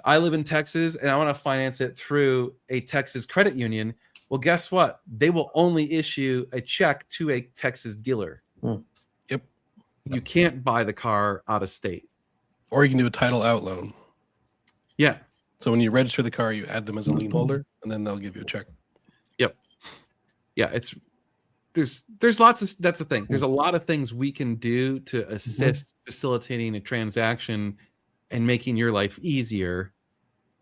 I live in Texas and I want to finance it through a Texas credit union. Well, guess what? They will only issue a check to a Texas dealer. Yep. You can't buy the car out of state. Or you can do a title out loan. Yeah. So when you register the car, you add them as a lien holder, and then they'll give you a check. Yep. Yeah, there's lots of, that's the thing. There's a lot of things we can do to assist facilitating a transaction and making your life easier,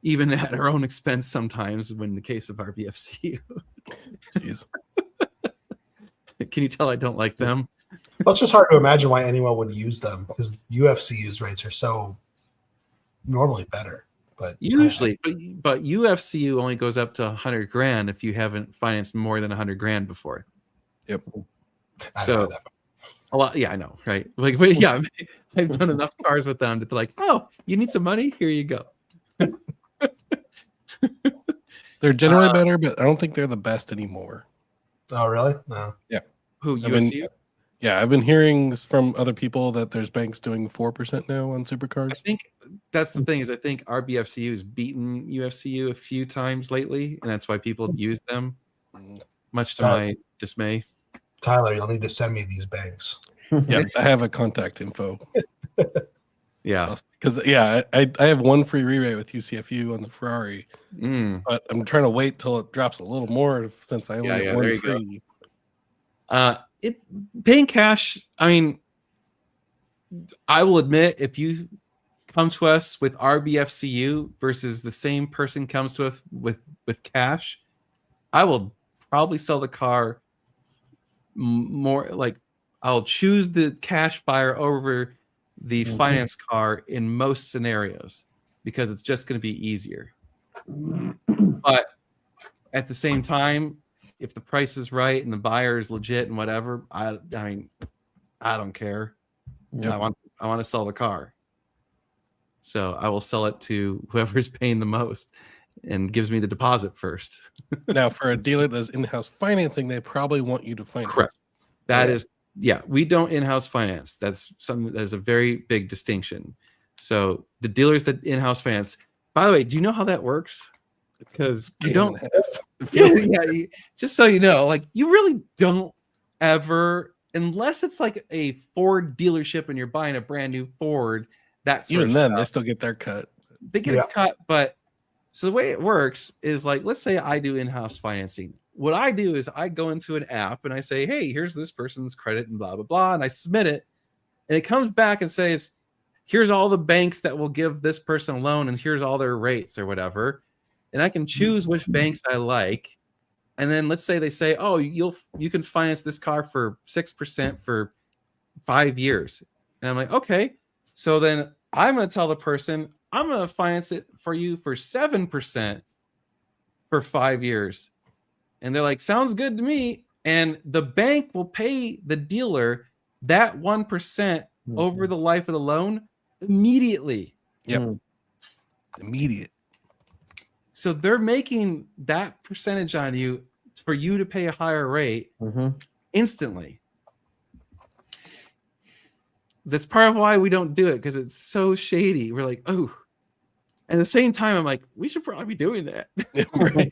even at our own expense sometimes when the case of RBFCU. Jeez. Can you tell I don't like them? Well, it's just hard to imagine why anyone would use them because UFCU's rates are so normally better. But usually, but UFCU only goes up to $100,000 if you haven't financed more than $100,000 before. Yep. So a lot. Yeah, I know, right? Like, yeah, I've done enough cars with them that they're like, oh, you need some money? Here you go. They're generally better, but I don't think they're the best anymore. Oh, really? No. Who I've been- UFCU? Yeah, I've been hearing from other people that there's banks doing 4% now on I supercars. think that's the thing is I think RBFCU has beaten UFCU a few times lately, and that's why people use them. Much to my dismay. Tyler, you'll need to send me these banks. Yeah, I have a contact info. Yeah. Because I have one free re-rate with UCFU on the Ferrari, but I'm trying to wait till it drops a little more since I only get there one you free. It paying cash. I mean, I will admit if you come to us with RBFCU versus the same person comes to us with cash, I will probably sell the car more. Like I'll choose the cash buyer over the finance car in most scenarios because it's just going to be easier. But at the same time, if the price is right and the buyer is legit and whatever, I mean, I don't care. Yep. I want to sell the car. So I will sell it to whoever's paying the most and gives me the deposit first. Now, for a dealer that's in-house financing, they probably want you to finance. Correct. That is, we don't in-house finance. That's something that is a very big distinction. So the dealers that in-house finance, by the way, do you know how that works? Because you don't, just so you know, like you really don't ever, unless it's like a Ford dealership and you're buying a brand new Ford, that's even then they still get their cut. They get a cut, but so the way it works is like, let's say I do in-house financing. What I do is I go into an app and I say, hey, here's this person's credit and blah, blah, blah. And I submit it and it comes back and says, here's all the banks that will give this person a loan and here's all their rates or whatever. And I can choose which banks I like. And then let's say they say, oh, you can finance this car for 6% for 5 years. And I'm like, okay. So then I'm going to tell the person, I'm going to finance it for you for 7% for 5 years. And they're like, sounds good to me. And the bank will pay the dealer that 1% over the life of the loan immediately. Yep. Immediate. So they're making that percentage on you for you to pay a higher rate instantly. That's part of why we don't do it, because it's so shady. We're like, oh. And at the same time, I'm like, we should probably be doing that. Right.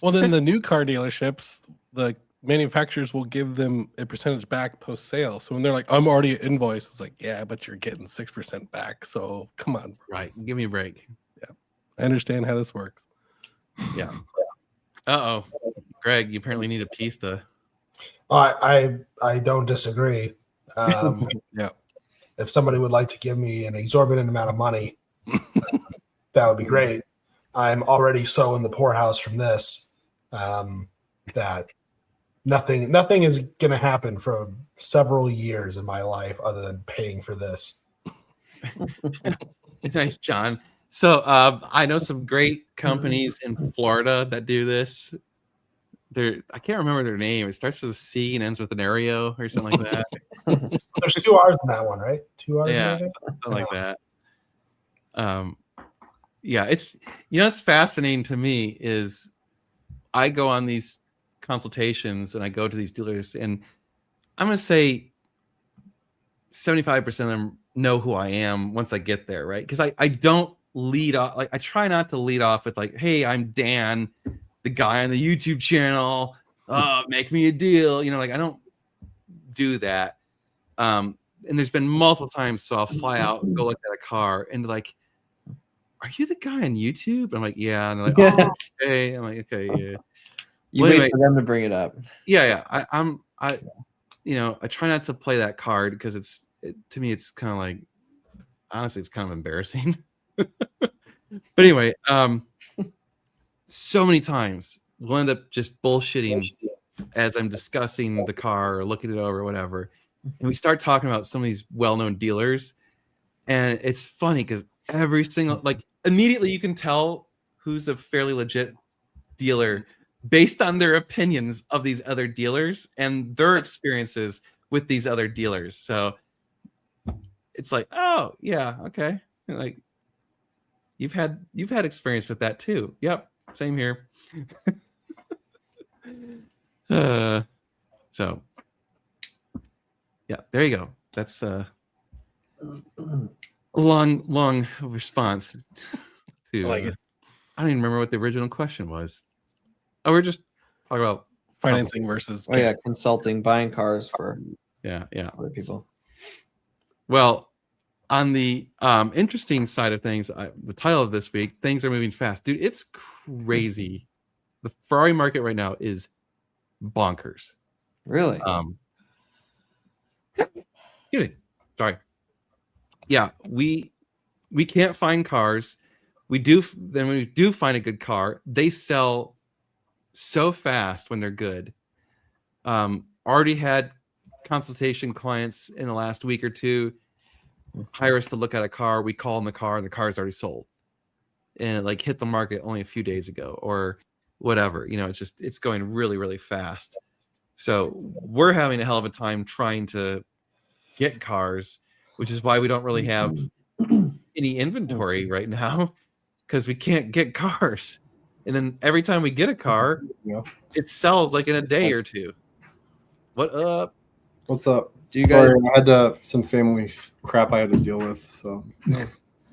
Well, then the new car dealerships, the manufacturers will give them a percentage back post sale. So when they're like, I'm already invoiced, it's like, yeah, but you're getting 6% back. So come on. Right. Give me a break. Yeah. I understand how this works. Yeah. Uh-oh. Greg, you apparently need a pista. I don't disagree. Yeah. If somebody would like to give me an exorbitant amount of money, that would be great. I'm already so in the poorhouse from this that nothing is going to happen for several years in my life other than paying for this. Nice, John. So I know some great companies in Florida that do this. I can't remember their name. It starts with a C and ends with an Aereo or something like that. There's 2 R's in that one, right? 2 R's. Yeah, something like that. Yeah, it's it's fascinating to me is I go on these consultations and I go to these dealers and I'm gonna say 75% of them know who I am once I get there, right? Because I don't lead off, like I try not to lead off with like, hey, I'm Dan, the guy on the YouTube channel, make me a deal, like I don't do that. And there's been multiple times, so I'll fly out and go look at a car and they're like, are you the guy on YouTube? I'm like, yeah. And they're like, oh, okay. I'm like, okay, yeah. You wait for them to bring it up. Yeah. I try not to play that card because to me, it's kind of like, honestly, it's kind of embarrassing. But anyway, so many times we'll end up just bullshitting as I'm discussing the car or looking it over or whatever. And we start talking about some of these well-known dealers. And it's funny because every single, like immediately you can tell who's a fairly legit dealer based on their opinions of these other dealers and their experiences with these other dealers. So it's like, oh yeah, okay. Like you've had experience with that too. Yep. Same here. So yeah, there you go. That's a long response to. I like it. I don't even remember what the original question was. Oh, we're just talking about Financing versus. Oh yeah, consulting, buying cars for yeah. other people. Well, on the interesting side of things, the title of this week, things are moving fast, dude. It's crazy. The Ferrari market right now is bonkers. Really? Excuse me. Sorry. Yeah, we can't find cars. Then when we do find a good car, they sell so fast when they're good. Already had consultation clients in the last week or two hire us to look at a car. We call them the car, and the car is already sold, and it like hit the market only a few days ago or whatever. It's going really, really fast. So we're having a hell of a time trying to get cars, which is why we don't really have any inventory right now, because we can't get cars. And then every time we get a car, it sells like in a day or two. What up? What's up? Do you guys? Sorry, I had some family crap I had to deal with. So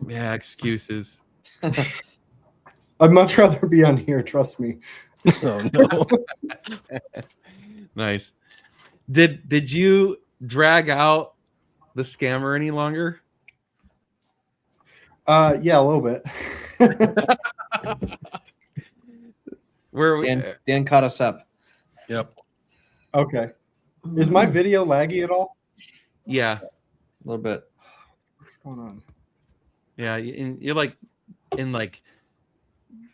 Yeah, excuses. I'd much rather be on here. Trust me. Oh no. Nice. Did you drag out the scammer any longer? Yeah, a little bit. Where we? Dan caught us up. Yep. Okay. Is my video laggy at all? Yeah, A little bit. What's going on? yeah. You're like in like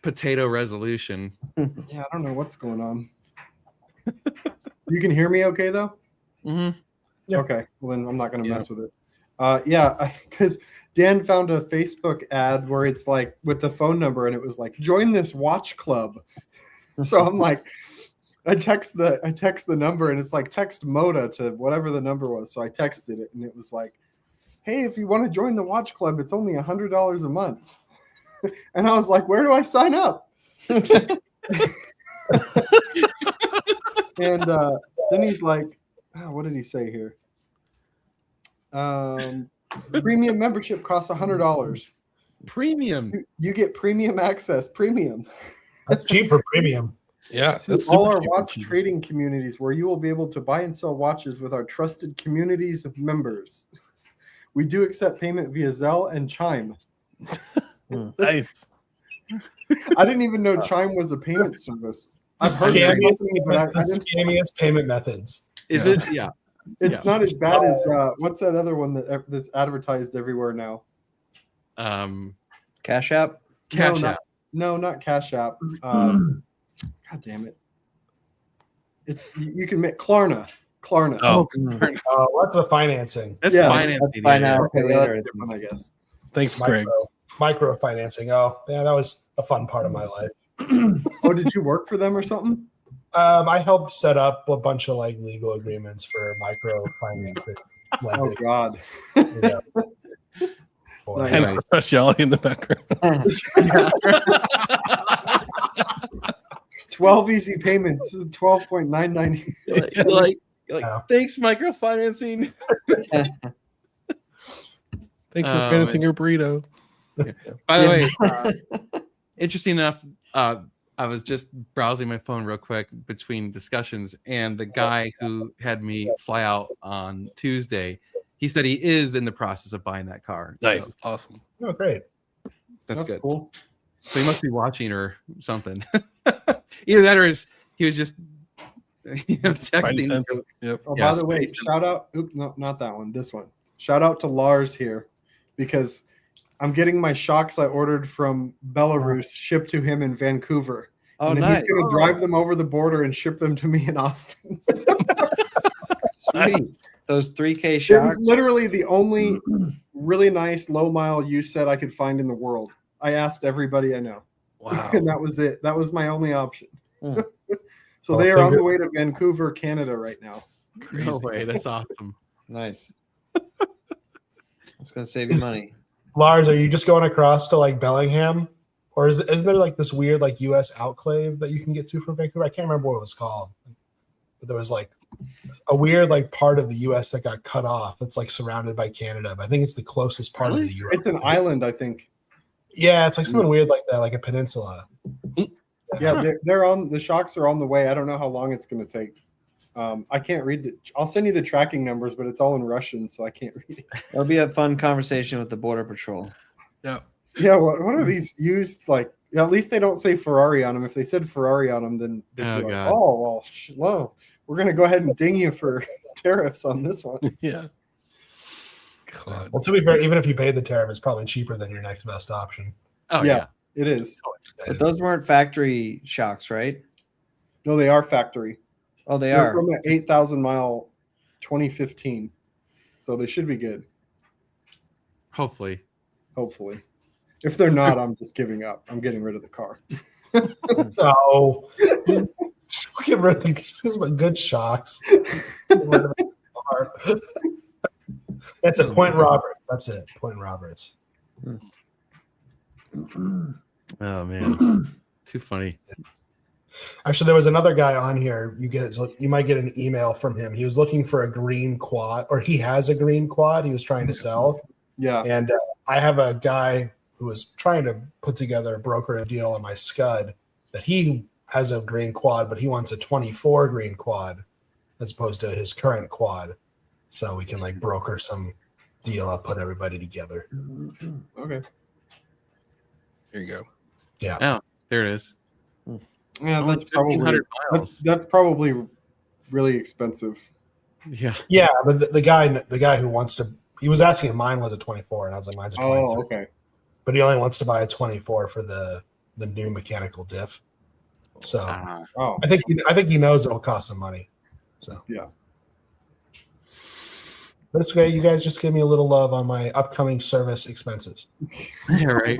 potato resolution. Yeah, I don't know what's going on. You can hear me okay though? Mm-hmm. Yeah. Okay. Well, then I'm not going to mess with it. Yeah, because Dan found a Facebook ad where it's like with the phone number, and it was like, join this watch club. So I'm like, I text the number, and it's like text Moda to whatever the number was. So I texted it, and it was like, hey, if you want to join the watch club, it's only $100 a month. And I was like, where do I sign up? And then he's like, oh, what did he say here? Premium membership costs $100. Premium. You get premium access. Premium. That's cheap for premium. Yeah. To That's all super our cheap. watch trading communities, where you will be able to buy and sell watches with our trusted communities of members. We do accept payment via Zelle and Chime. Nice. I didn't even know Chime was a payment service. I've heard Scammiest, of the company, but I the didn't. scammiest payment methods. Is Yeah. it? Yeah. It's not as bad as what's that other one that's advertised everywhere now? Cash App. Cash no, App. not Cash App. God damn it! It's you can make Klarna. Oh, What's the financing? that's Yeah, financing. That's buy now, Okay, pay well, later. that's different, I guess. Thanks, Greg. Microfinancing. Oh, yeah, that was a fun part of my life. Oh, did you work for them or something? I helped set up a bunch of like legal agreements for microfinancing. Oh God. Yeah. Nice. Hence the speciality in the background. 12 easy payments, 12.99. You're like, Yeah. thanks, microfinancing. Thanks for Oh, financing your burrito. By the way, interesting enough, I was just browsing my phone real quick between discussions, and the guy who had me fly out on Tuesday, he said he is in the process of buying that car. Nice. So Awesome. Oh, great. that's good. Cool. So he must be watching or something. Either that or he was just texting. Sense. Yep. Oh, Yeah, by the way, Space- shout out. Oops, no, not that one. This one. Shout out to Lars here, because I'm getting my shocks I ordered from Belarus shipped to him in Vancouver. Oh, and then nice. he's going to drive them over the border and ship them to me in Austin. Sweet. Those 3K It shocks. was literally the only really nice low mile use set I could find in the world. I asked everybody I know, Wow. and that was it. That was my only option. Hmm. So Well, they are on things the are- way to Vancouver, Canada right now. Crazy. No way, that's awesome. Nice. It's gonna save you money. Lars, are you just going across to like Bellingham, Or isn't there like this weird like U.S. outclave that you can get to from Vancouver? I can't remember what it was called, but there was like a weird like part of the U.S. that got cut off. It's like surrounded by Canada, but I think it's the closest part of the U.S. It's an island, I think. Yeah, it's like something weird like that, like a peninsula. Yeah, they're on. The shocks are on the way. I don't know how long it's going to take. I can't read the. I'll send you the tracking numbers, but it's all in Russian, so I can't read it. That'll be a fun conversation with the Border Patrol. Yeah. Yeah, what are these used like? At least they don't say Ferrari on them. If they said Ferrari on them, then they'd be like, God. oh well, slow. We're going to go ahead and ding you for tariffs on this one. Yeah. God. Well, to be fair, even if you paid the tariff, it's probably cheaper than your next best option. Oh Yeah. It is. But those weren't factory shocks, right? No, they are factory. Oh, they They're are. from an 8,000 mile 2015. So they should be good, Hopefully. hopefully. If they're not, I'm just giving up. I'm getting rid of the car. No. Just get rid of them. Just get some good shocks. That's it. Point Roberts. That's it. Point Roberts. Oh man. Too funny. Actually, there was another guy on here. You might get an email from him. He was looking for a green quad, or he has a green quad he was trying to sell. Yeah. And I have a guy who was trying to put together a broker a deal on my Scud that he has a green quad, but he wants a 24 green quad as opposed to his current quad. So we can like broker some deal up, put everybody together. Okay. There you go. Yeah. Oh, there it is. Yeah, Only that's probably 1,500 miles. that's probably really expensive. Yeah. Yeah, but the guy who wants to, he was asking if mine was a 24, and I was like, mine's a 23. Oh, okay. But he only wants to buy a 24 for the new mechanical diff. So Oh, I think he knows it'll cost some money. So yeah. but it's okay. You guys just give me a little love on my upcoming service expenses. Yeah, right.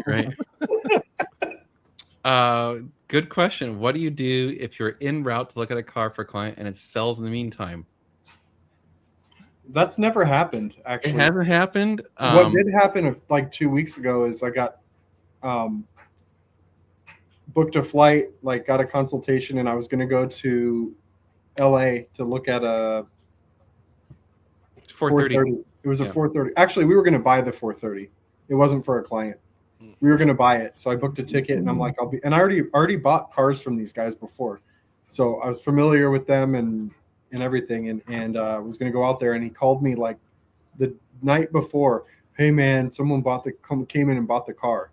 Good question. What do you do if you're en route to look at a car for a client and it sells in the meantime? That's never happened, actually. It hasn't happened. What did happen like 2 weeks ago is I got booked a flight, like got a consultation, and I was going to go to LA to look at a 430. It was a Yeah. 430. Actually, we were going to buy the 430. It wasn't for a client. We were going to buy it. So I booked a ticket, and I'm like, and I already bought cars from these guys before. So I was familiar with them and everything. And was going to go out there, and he called me like the night before. Hey man, someone came in and bought the car.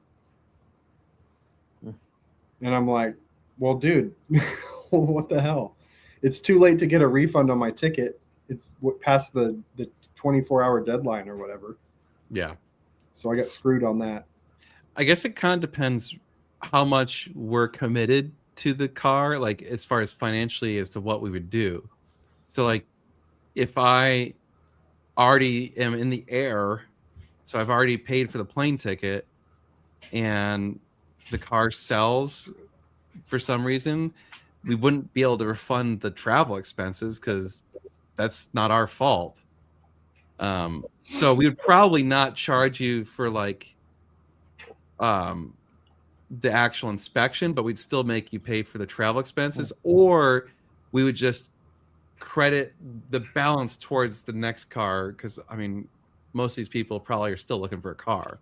And I'm like, well, dude, what the hell? It's too late to get a refund on my ticket. It's past the 24-hour deadline or whatever. Yeah. So I got screwed on that. I guess it kind of depends how much we're committed to the car, like as far as financially as to what we would do. So like if I already am in the air, so I've already paid for the plane ticket and the car sells for some reason, we wouldn't be able to refund the travel expenses because that's not our fault. So we would probably not charge you for like the actual inspection, but we'd still make you pay for the travel expenses, or we would just credit the balance towards the next car, because I mean most of these people probably are still looking for a car.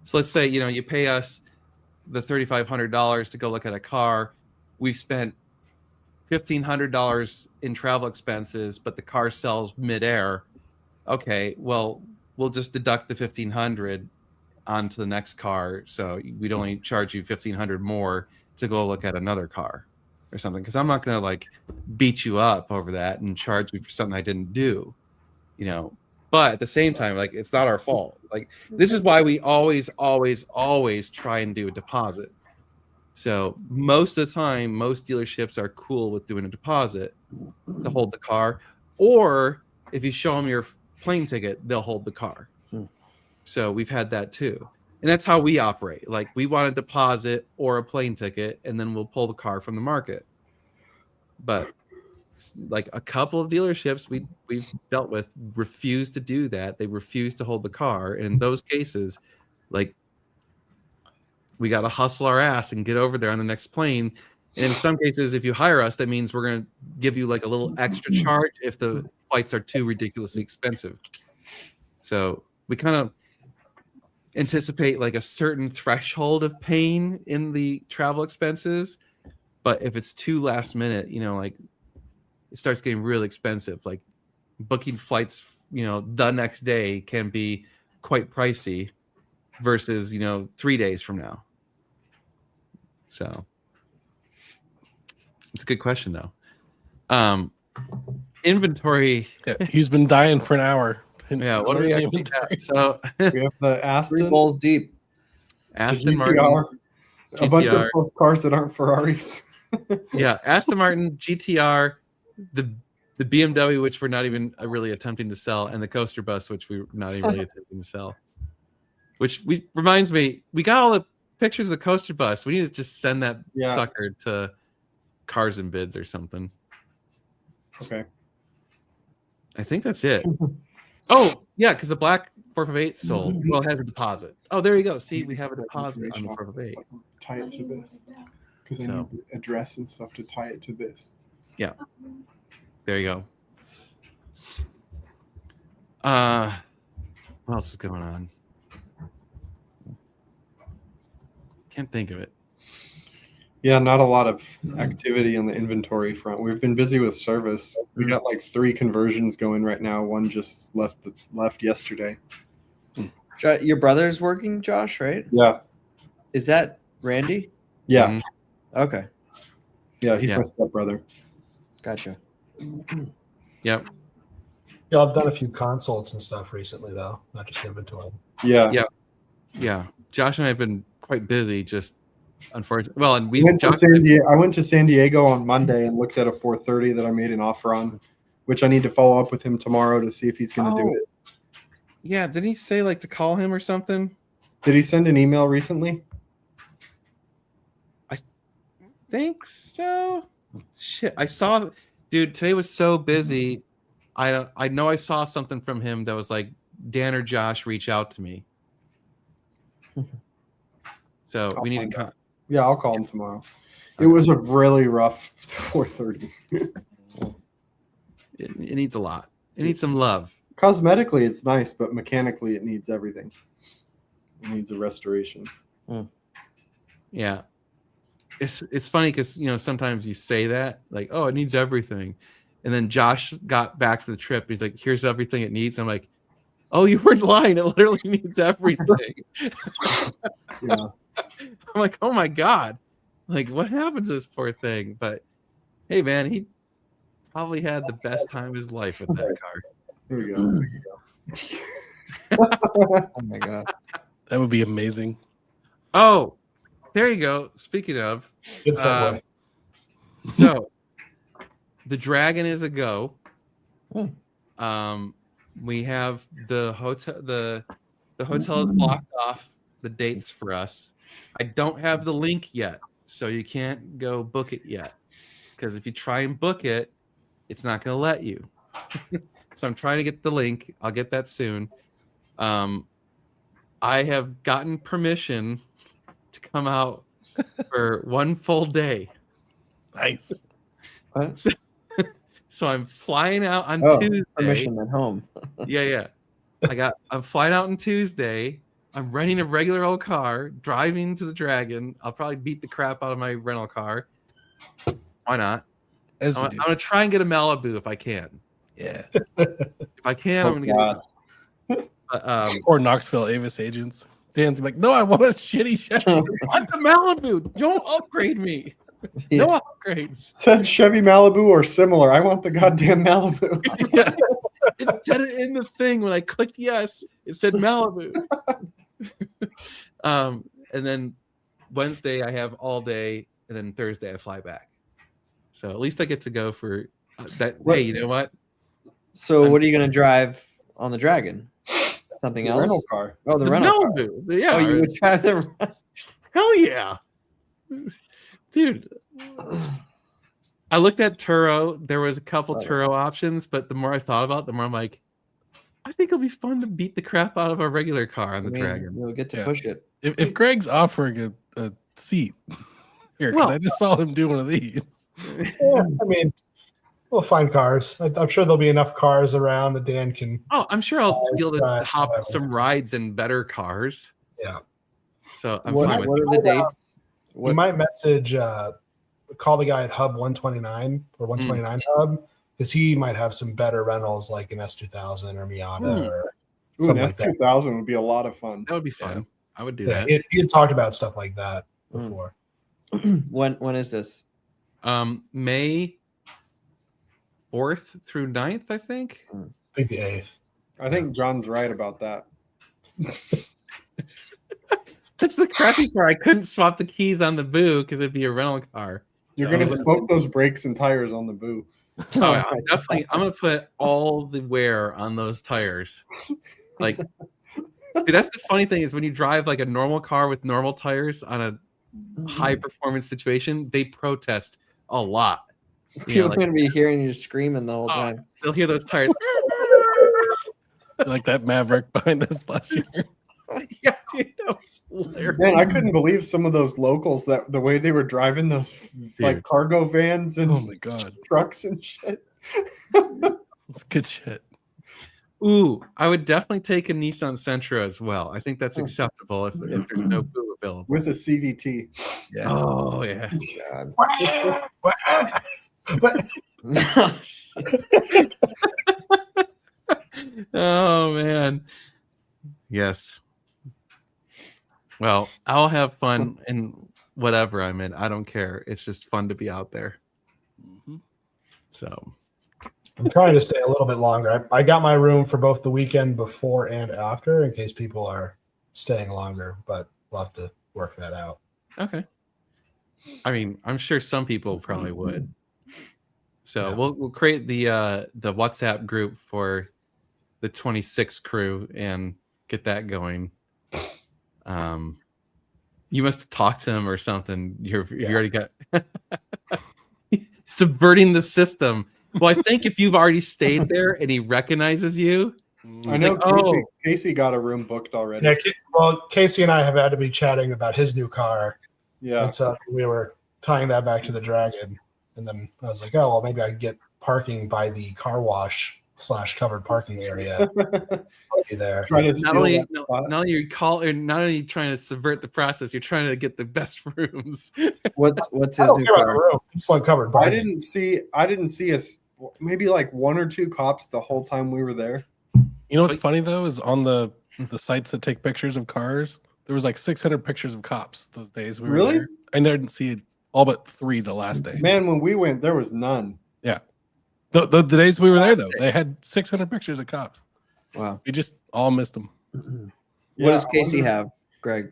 So let's say you pay us the $3,500 to go look at a car. We've spent $1,500 in travel expenses, but the car sells midair. Okay, well, we'll just deduct the $1,500 onto the next car, so we'd only charge you $1,500 more to go look at another car or something. Because I'm not gonna like beat you up over that and charge you for something I didn't do, But at the same time, like it's not our fault. Like this is why we always try and do a deposit. So most of the time, most dealerships are cool with doing a deposit to hold the car, or if you show them your plane ticket, they'll hold the car. So we've had that too. And that's how we operate. Like we want a deposit or a plane ticket, and then we'll pull the car from the market. But like a couple of dealerships we've dealt with refuse to do that. They refuse to hold the car. And in those cases, like we got to hustle our ass and get over there on the next plane. And in some cases, if you hire us, that means we're going to give you like a little extra charge if the flights are too ridiculously expensive. So we kind of anticipate like a certain threshold of pain in the travel expenses. But if it's too last minute, like it starts getting really expensive. Like booking flights, the next day can be quite pricey versus, 3 days from now. So it's a good question though. Inventory. Yeah, he's been dying for an hour. Yeah, what do we actually got? So We have the 3 Aston, bowls deep. the Aston GTR, Martin, a bunch GTR. of cars that aren't Ferraris. Yeah, Aston Martin, GTR, the BMW, which we're not even really attempting to sell, and the coaster bus, which we're not even really attempting to sell. Which reminds me, we got all the pictures of the coaster bus. We need to just send that sucker to Cars and Bids or something. Okay. I think that's it. Oh, yeah, because the black 458 sold. Well, it has a deposit. Oh, there you go. See, we have a deposit on the 458. Tie it to this because I So- need the address and stuff to tie it to this. Yeah. There you go. What else is going on? Can't think of it. Yeah, not a lot of activity on the inventory front. We've been busy with service. We got like 3 conversions going right now. One just left yesterday. Your brother's working, Josh, right? Yeah, Is that Randy? yeah, Mhm. Okay, yeah. He's Yeah. my stepbrother. gotcha. Yep. Yeah, I've done a few consults and stuff recently, though, not just inventory. Yeah. Yeah. Yeah. Josh and I have been quite busy, just unfortunately. Well, and I went to Josh, I went to San Diego on Monday and looked at a 430 that I made an offer on, which I need to follow up with him tomorrow to see if he's going to do it. yeah, didn't he say like to call him or something? Did he send an email recently? Think so. Shit, I saw, dude. Today was so busy. I know I saw something from him that was like Dan or Josh reach out to me. So we need to. Yeah, I'll call him tomorrow. It was a really rough 430. It needs a lot. It needs some love. Cosmetically, it's nice, but mechanically, it needs everything. It needs a restoration. Yeah. It's funny because sometimes you say that like, oh, it needs everything, and then Josh got back from the trip. He's like, here's everything it needs. I'm like, oh, you weren't lying. It literally needs everything. Yeah. I'm like, oh my god, like what happens to this poor thing? But hey, man, he probably had the best time of his life with that car. Here we go. Oh my god. That would be amazing. Oh, there you go. Speaking of, Good segue. so the Dragon is a go. Hmm. We have the hotel. The hotel is blocked off the dates for us. I don't have the link yet, so you can't go book it yet. Because if you try and book it, it's not going to let you. So I'm trying to get the link. I'll get that soon. I have gotten permission to come out for 1 full day. Nice. What? So I'm flying out on Tuesday. Permission at home. Yeah. I'm flying out on Tuesday. I'm renting a regular old car, driving to the Dragon. I'll probably beat the crap out of my rental car. Why not? As I'm gonna try and get a Malibu if I can. yeah. If I can, I'm gonna get God. Or Knoxville Avis agents. Dan's like, no, I want a shitty Chevy. I want the Malibu. Don't upgrade me. No upgrades. Said Chevy Malibu or similar. I want the goddamn Malibu. Yeah. It said it in the thing when I clicked yes. It said Malibu. And then Wednesday I have all day, and then Thursday I fly back. So at least I get to go for that. Hey, you know what? So what are you gonna drive on the Dragon? Something The else? rental car. Oh, the rental car. Malibu. Yeah. Oh, you would drive the. Hell yeah. Dude. I looked at Turo. There was a couple Turo options, but the more I thought about it, the more I'm like, I think it'll be fun to beat the crap out of a regular car on the Dragon. You'll get to Yeah. push it. If Greg's offering a seat here, because I just saw him do one of these. Yeah, I mean, we'll find cars. I'm sure there'll be enough cars around that Dan can. Oh, I'm sure I'll be able to Right, hop whatever. some rides in better cars. Yeah. So I'm What fine are with the dates? You might message, call the guy at Hub 129 or 129 Hub, because he might have some better rentals like an S2000 or Miata or Ooh, an something like that. S2000 would be a lot of fun. that would be fun. Yeah. I would do Yeah, that. he had talked about stuff like that before. When is this? May 4th through 9th, I think. I think the 8th. I think John's right about that. That's the crappy part. I couldn't swap the keys on the Boo because it'd be a rental car. You're Yeah, gonna I smoke those brakes and tires on the Boo. Oh, yeah, I'm gonna put all the wear on those tires. Like, dude, that's the funny thing is when you drive like a normal car with normal tires on a high performance situation, they protest a lot. People are like, going to be hearing you screaming the whole time. they'll hear those tires. Like that Maverick behind us last year. Yeah, dude, that was hilarious. Man, I couldn't believe some of those locals that the way they were driving those like cargo vans and Oh my god, trucks and shit. it's good shit. Ooh, I would definitely take a Nissan Sentra as well. I think that's acceptable if there's no Boo available. With a CVT. Yeah. Oh yeah. Oh man. Yes. Well, I'll have fun in whatever I'm in. I don't care. It's just fun to be out there. Mhm. So I'm trying to stay a little bit longer. I got my room for both the weekend before and after in case people are staying longer, but we'll have to work that out. okay. I mean, I'm sure some people probably would. So Yeah. we'll create the WhatsApp group for the 26 crew and get that going. You must talk to him or something. You already got subverting the system. Well, I think if you've already stayed there and he recognizes you, I know like, Casey got a room booked already. Yeah, well, Casey and I have had to be chatting about his new car. Yeah. And so we were tying that back to the Dragon. And then I was like, oh, well, maybe I can get parking by the car wash / covered parking area. I'll be there. Try to not steal only that spot. not only trying to subvert the process, you're trying to get the best rooms. What's I his don't new care about the car? room. I just want covered I parking. didn't see maybe like one or two cops the whole time we were there. You know what's funny though is on the sites that take pictures of cars, there was like 600 pictures of cops those days we were Really? there. I didn't see all but 3 the last day. Man, when we went, there was none. Yeah, the days we were there though, they had 600 pictures of cops. Wow. We just all missed them. What does I Casey wonder- have, Greg?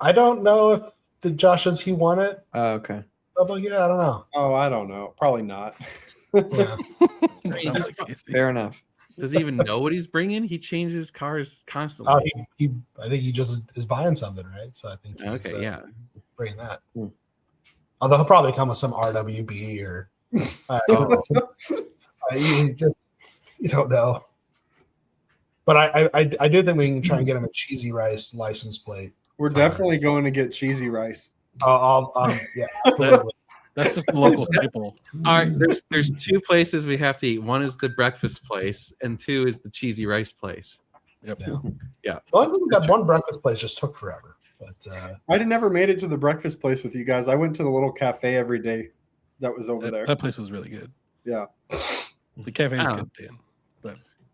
I don't know if the Josh says he won it. Oh, okay. Probably, yeah, I don't know. Oh, I don't know. Probably not. Yeah. Sounds like Casey. Fair enough. Does he even know what he's bringing? He changes cars constantly. I think he just is buying something, right? So I think he's Okay, yeah. bringing that. Hmm. Although he'll probably come with some RWB or I don't know. You don't know. But I do think we can try and get him a cheesy rice license plate. We're definitely going to get cheesy rice. Yeah. That's just the local staple. All right, there's 2 places we have to eat. One is the breakfast place, and 2 is the cheesy rice place. Yep. Yeah. The only thing that one breakfast place just took forever. But I never made it to the breakfast place with you guys. I went to the little cafe every day that was over there. That place was really good. Yeah. The cafe is Oh. good, Dan.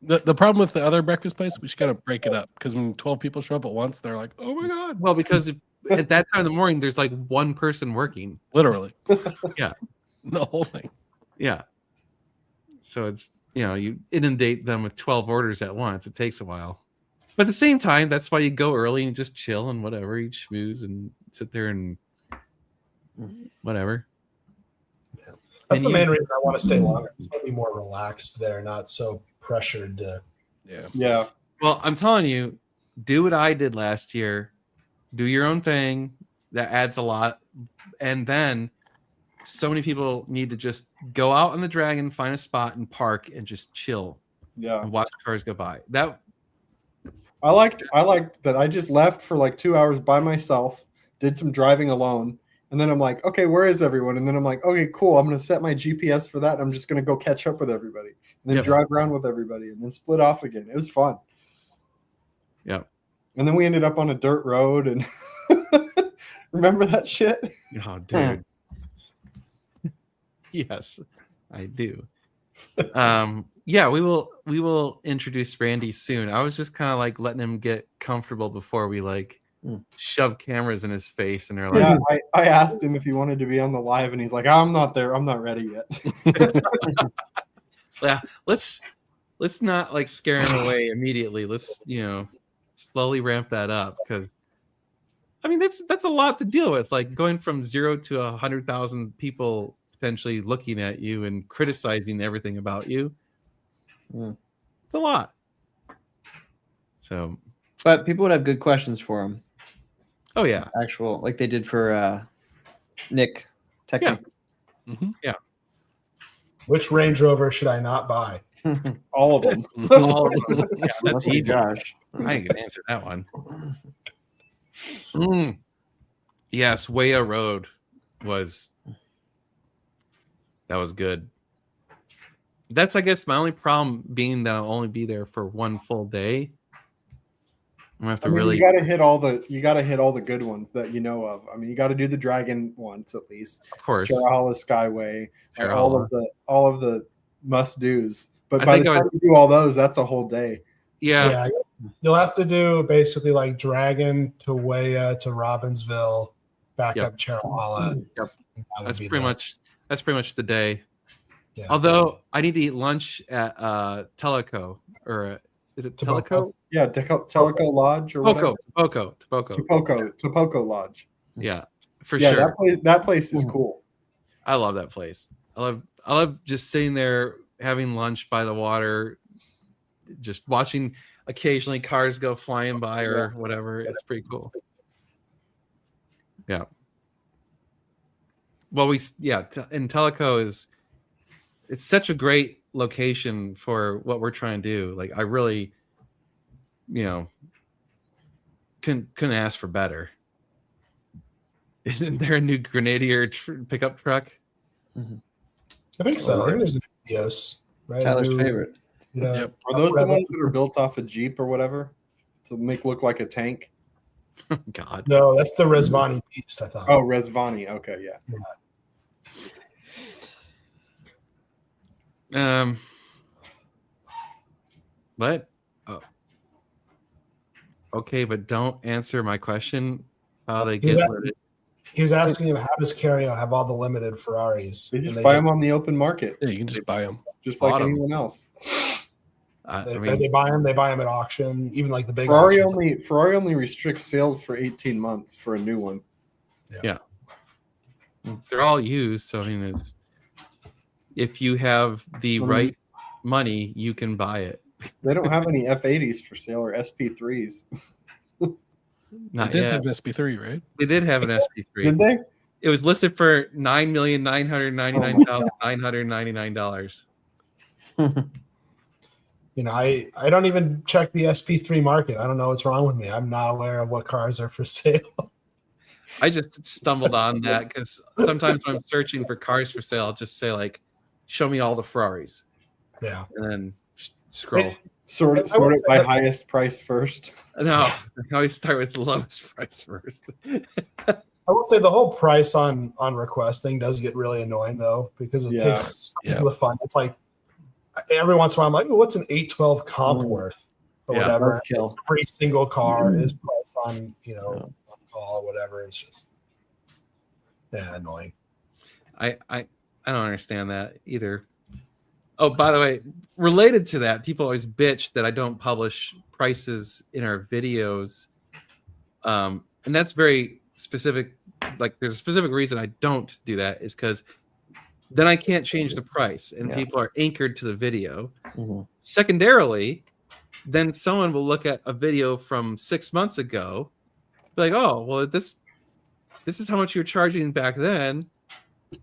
But the problem with the other breakfast place, we just got to break it up because when 12 people show up at once, they're like, "Oh my god!" Well, because at that time in the morning, there's like one person working. Literally. Yeah. The whole thing. Yeah. So it's, you inundate them with 12 orders at once. It takes a while. But at the same time, that's why you go early and just chill and whatever, eat schmooze and sit there and whatever. that's And the main reason I want to stay longer. I want to be more relaxed there, not so pressured to. Yeah. Yeah. Well, I'm telling you, do what I did last year. Do your own thing. That adds a lot. And then so many people need to just go out on the Dragon, find a spot and park and just chill. Yeah. and watch cars go by. That I liked that I just left for like 2 hours by myself, did some driving alone, and then I'm like, okay, where is everyone? And then I'm like, okay, cool. I'm gonna set my GPS for that. And I'm just gonna go catch up with everybody, and then Yep. drive around with everybody, and then split off again. It was fun. yeah. And then we ended up on a dirt road, and remember that shit? Oh, dude. Yes, I do. Yeah, we will introduce Randy soon. I was just kind of like letting him get comfortable before we like shove cameras in his face, and they're like, Yeah, I asked him if he wanted to be on the live, and he's like, I'm not there. I'm not ready yet. yeah, let's not like scare him away immediately. Let's slowly ramp that up, because I mean that's a lot to deal with. Like going from 0 to 100,000 people potentially looking at you and criticizing everything about you. It's a lot. So, But people would have good questions for him. oh yeah, Actual, like they did for Nick. Technically. Yeah. Which Range Rover should I not buy? All of them. all of them. Yeah, that's Oh my easy. gosh. I can answer that one. Yes, Waya Road was good. That's, I guess, my only problem being that I'll only be there for one full day. I'm gonna have to really. You gotta hit all the good ones that you know of. I mean, you got to do the Dragon once at least. Of course. Sharahala Skyway, like Sharahala. all of the must dos. But I by think the I time you do all those, that's a whole day. Yeah. You'll have to do basically like Dragon to Waya to Robbinsville, back Yep. up Charahala. Yep. That would That's be pretty much the day. Yeah. Although I need to eat lunch at Teleco, or is it Tobacco. Teleco? Yeah, Teleco Lodge or whatever. Tobacco. Lodge. Yeah, for Yeah, sure. that place is cool. I love that place. I love just sitting there having lunch by the water, just watching occasionally cars go flying by or whatever. It's pretty cool. Yeah. Well, and Teleco it's such a great location for what we're trying to do. Like I really, couldn't ask for better. Isn't there a new Grenadier pickup truck? I think so. I think there's a videos, right? Tyler's New- favorite. Yep. Are those the ones that are built off a Jeep or whatever to make look like a tank? God. No, that's the Resvani Beast, I thought. Oh, Resvani. Okay, yeah. What? Oh. Okay, but don't answer my question. How they get rid of it. He was asking him, how does Carrio have all the limited Ferraris? They And just they buy them on the open market, Yeah, you can just buy them. just like bought 'em. anyone else. I They mean, buy them. They buy them at auction, even like the big Ferrari auctions. only restricts sales for 18 months for a new one. they're all used. So I mean, if you have the right money, you can buy it. They don't have any F80s for sale or SP3s. Not They did yet. have SP3, right? They did have an SP3. Did they? It was listed for $9,999,999. I don't even check the SP3 market. I don't know what's wrong with me. I'm not aware of what cars are for sale. I just stumbled on that because sometimes when I'm searching for cars for sale, I'll just say like, "Show me all the Ferraris," Yeah. and then scroll. Sort it by highest price first. No, I always start with the lowest price first. I will say the whole price on request thing does get really annoying though, because it Yeah. takes the fun. It's like every once in a while I'm like, what's an 812 comp worth? Or Yeah. whatever. Kill. Every single car is priced on, on call or whatever. It's just annoying. I don't understand that either. Oh, by the way, related to that, people always bitch that I don't publish prices in our videos, and that's very specific. Like, there's a specific reason I don't do that is because then I can't change the price, and people are anchored to the video. Secondarily, then someone will look at a video from 6 months ago, be like, "Oh, well, this is how much you're charging back then."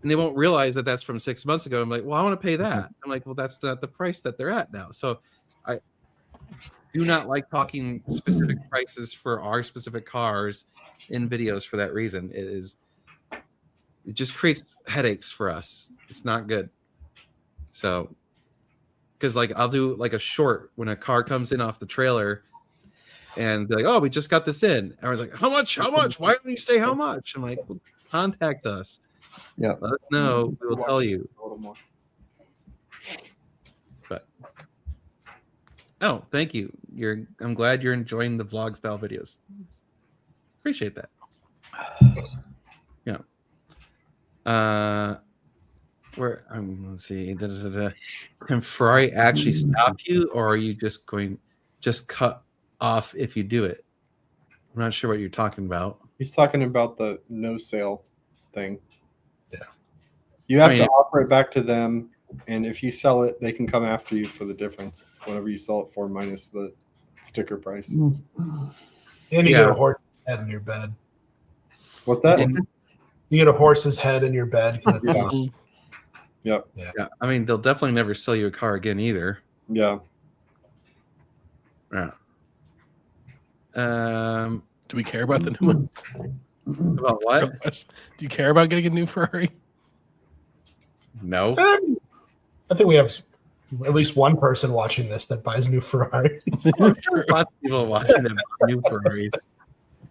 And they won't realize that that's from 6 months ago. I'm like, well, I want to pay that. I'm like, well, that's not the price that they're at now. So do not like talking specific prices for our specific cars in videos for that reason. It just creates headaches for us. It's not good. So, because like I'll do like a short when a car comes in off the trailer, and be like, oh, we just got this in. And I was like, how much? How much? Why don't you say how much? I'm like, well, contact us. Yeah. Let us know. We will tell you. A little more. But oh, thank you. I'm glad you're enjoying the vlog style videos. Appreciate that. Yeah. Where let's see. Can Ferrari actually stop you, or are you just cut off if you do it? I'm not sure what you're talking about. He's talking about the no sale thing. Yeah. You have to offer it back to them, and if you sell it, they can come after you for the difference, whatever you sell it for minus the sticker price. And you get a horse's head in your bed. What's that? You get a horse's head in your bed. Yep. Yeah. I mean, they'll definitely never sell you a car again either. Yeah. Yeah. Do we care about the new ones? About what? Do you care about getting a new Ferrari? No. I think we have at least one person watching this that buys new Ferraris. Lots of people watching them buy new Ferraris.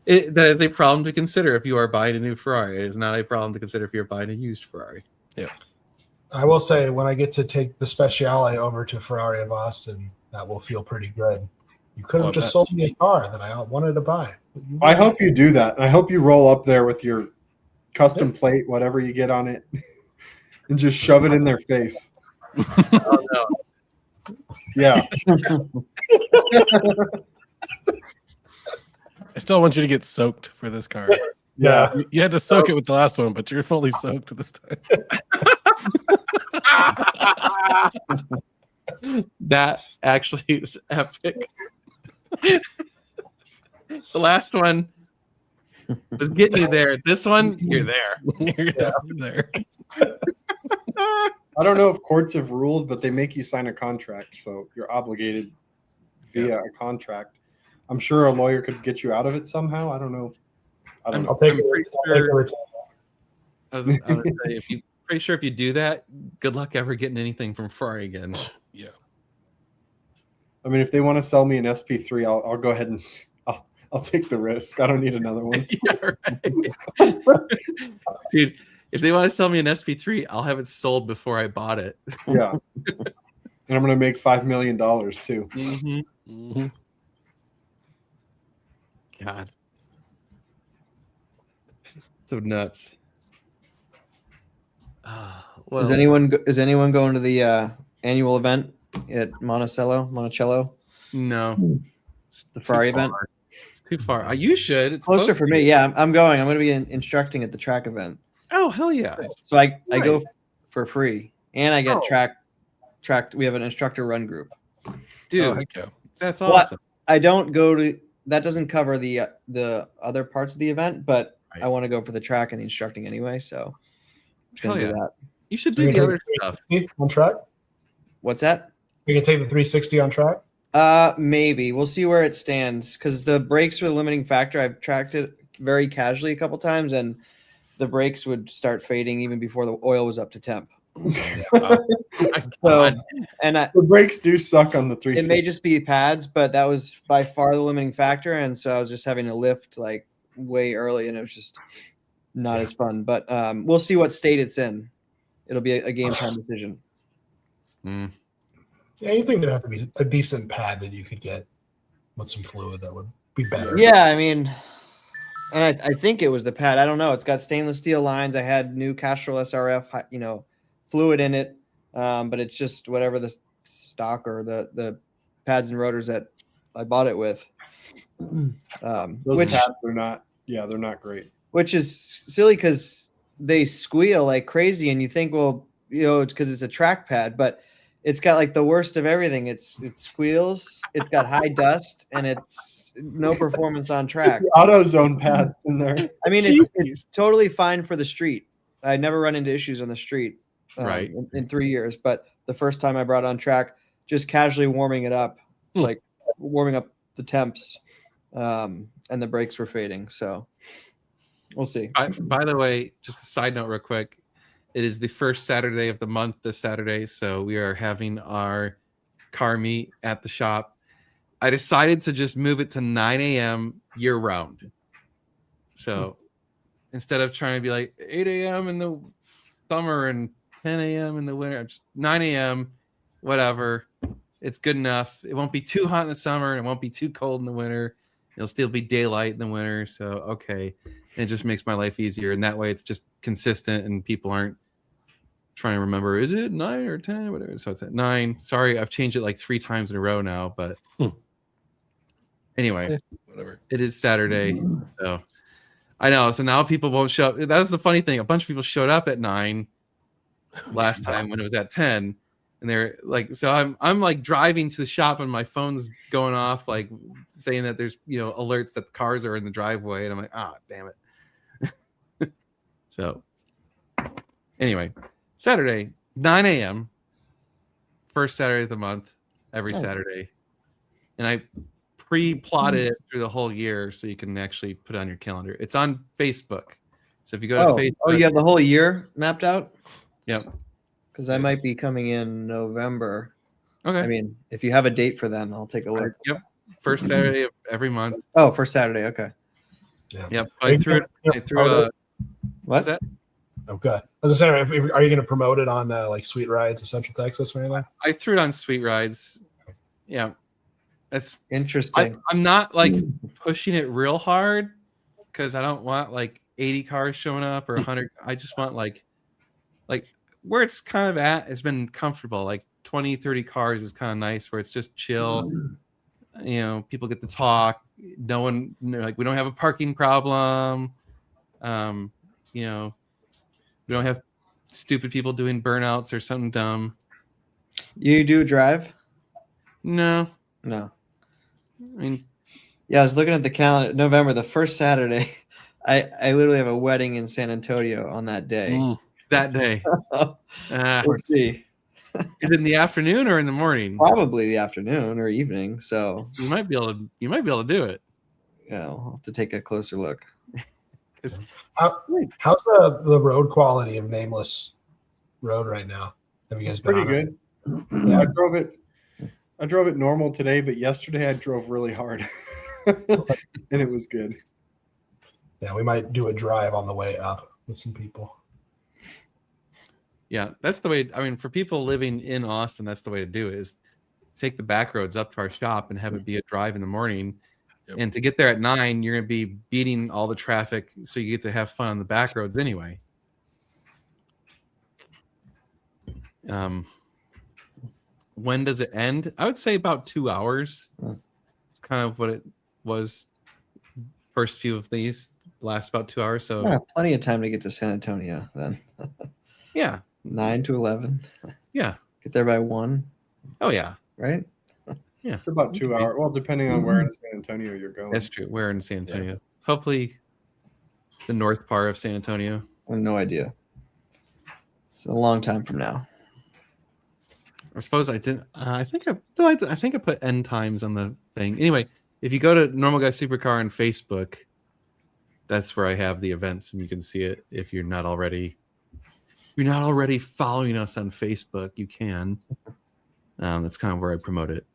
That is a problem to consider if you are buying a new Ferrari. It is not a problem to consider if you're buying a used Ferrari. Yeah. I will say, when I get to take the Speciale over to Ferrari of Austin, that will feel pretty good. You could have just sold me a car that I wanted to buy. I hope you do that. I hope you roll up there with your custom plate, whatever you get on it, and just shove it in their face. Oh, no. Yeah. I still want you to get soaked for this car. Yeah. You had to soak it with the last one, but you're fully soaked this time. That actually is epic. The last one was getting you there. This one, you're there. You're definitely there. I don't know if courts have ruled, but they make you sign a contract, so you're obligated via a contract. I'm sure a lawyer could get you out of it somehow. I don't know. I'll take it. I was gonna say, pretty sure if you do that, good luck ever getting anything from Ferrari again. Yeah. I mean, if they want to sell me an SP3, I'll go ahead and I'll take the risk. I don't need another one. Yeah, right. Dude, if they want to sell me an SP3, I'll have it sold before I bought it. Yeah. And I'm going to make $5 million too. Mm-hmm. Mm-hmm. God. So nuts. Is anyone going to the annual event at Monticello? No. It's The Ferrari too far. event? It's too far. You should. It's Closer supposed for to me. be. Yeah, I'm going. I'm going to be instructing at the track event. Oh, hell yeah. So I go Nice. for free, and I get Oh. track. We have an instructor run group. Dude, Oh, heck yeah. that's Well, awesome. I don't go to that. Doesn't cover the other parts of the event, but Right. I want to go for the track and the instructing anyway. So I'm just gonna Hell do yeah. that. You should You do the can other take stuff. 360 on track. What's that? We can take the 360 on track. Maybe we'll see where it stands because the brakes were the limiting factor. I've tracked it very casually a couple times, and the brakes would start fading even before the oil was up to temp. My So, God. and The brakes do suck on the it 360. may just be pads, but that was by far the limiting factor. And so I was just having to lift like way early, and it was just not as fun. But we'll see what state it's in. It'll be a game time decision. Mm. Yeah, you think there'd have to be a decent pad that you could get with some fluid that would be better. Yeah, I mean, and I think it was the pad. I don't know. It's got stainless steel lines. I had new Castrol SRF, fluid in it, but it's just whatever the stock or the pads and rotors that I bought it with. Those Which pads are not. Yeah, they're not great. which is silly because they squeal like crazy, and you think, well, it's because it's a track pad, but it's got like the worst of everything. It squeals, it's got high dust, and it's no performance on track. The AutoZone pads in there. I mean, Jeez. it's totally fine for the street. I never run into issues on the street Right. in 3 years, but the first time I brought it on track, just casually warming it up, Hmm. like warming up the temps, and the brakes were fading. So we'll see. By the way, just a side note real quick. It is the first Saturday of the month this Saturday, so we are having our car meet at the shop. I decided to just move it to 9 a.m. year round. So instead of trying to be like 8 a.m. in the summer and 10 a.m. in the winter, I'm just 9 a.m., whatever. It's good enough. It won't be too hot in the summer. And it won't be too cold in the winter. It'll still be daylight in the winter. So, okay. And it just makes my life easier. And that way it's just consistent and people aren't trying to remember, is it 9 or 10 or whatever. So it's at 9. Sorry, I've changed it like 3 times in a row now. But anyway, Whatever. it is Saturday. So I know. So now people won't show up. That's the funny thing. A bunch of people showed up at 9 last time when it was at 10. And they're like, so I'm like driving to the shop and my phone's going off, like saying that there's, alerts that the cars are in the driveway. And I'm like, damn it. So anyway, Saturday, 9 a.m., first Saturday of the month, every Saturday. And I pre-plotted it through the whole year so you can actually put it on your calendar. It's on Facebook. So if you go to Facebook. Oh, you have the whole year mapped out? Yep. Because I might be coming in November. Okay. I mean, if you have a date for then, I'll take a look. Yep. First Saturday of every month. Oh, first Saturday. Okay. Yeah. Yep. I threw What? what's that? Okay. As I say, are you going to promote it on like Sweet Rides of Central Texas or anything? I threw it on Sweet Rides. Yeah. That's Interesting. I'm not like pushing it real hard because I don't want like 80 cars showing up or 100. I just want like where it's kind of at has been comfortable. Like 20, 30 cars is kind of nice where it's just chill. People get to talk. No one, like, we don't have a parking problem. We don't have stupid people doing burnouts or something dumb. You do drive? No. No. I mean, Yeah, I was looking at the calendar. November, the first Saturday. I literally have a wedding in San Antonio on that day. that day. We'll see. Is it in the afternoon or in the morning? Probably the afternoon or evening. So you might be able to do it. Yeah, I'll have to take a closer look. How's the road quality of Nameless Road right now? Have you guys been Pretty on good. it? Yeah. I drove it normal today, but yesterday I drove really hard. And it was good. Yeah, we might do a drive on the way up with some people. Yeah, that's the way. I mean, for people living in Austin, that's the way to do it, is take the back roads up to our shop and have it be a drive in the morning. Yep. And to get there at 9, you're going to be beating all the traffic, so you get to have fun on the back roads anyway. When does it end? I would say about 2 hours. It's kind of what it was first few of these, last about 2 hours. So yeah, plenty of time to get to San Antonio then. Yeah. 9 to 11. Yeah. Get there by 1. Oh yeah. Right? Yeah. It's about 2 hours. Well, depending on where in San Antonio you're going. That's true. Where in San Antonio? Yeah. Hopefully the north part of San Antonio. I have no idea. It's a long time from now. I suppose I didn't. I think I put end times on the thing. Anyway, if you go to Normal Guy Supercar on Facebook, that's where I have the events, and you can see it. If you're not already following us on Facebook, you can. That's kind of where I promote it.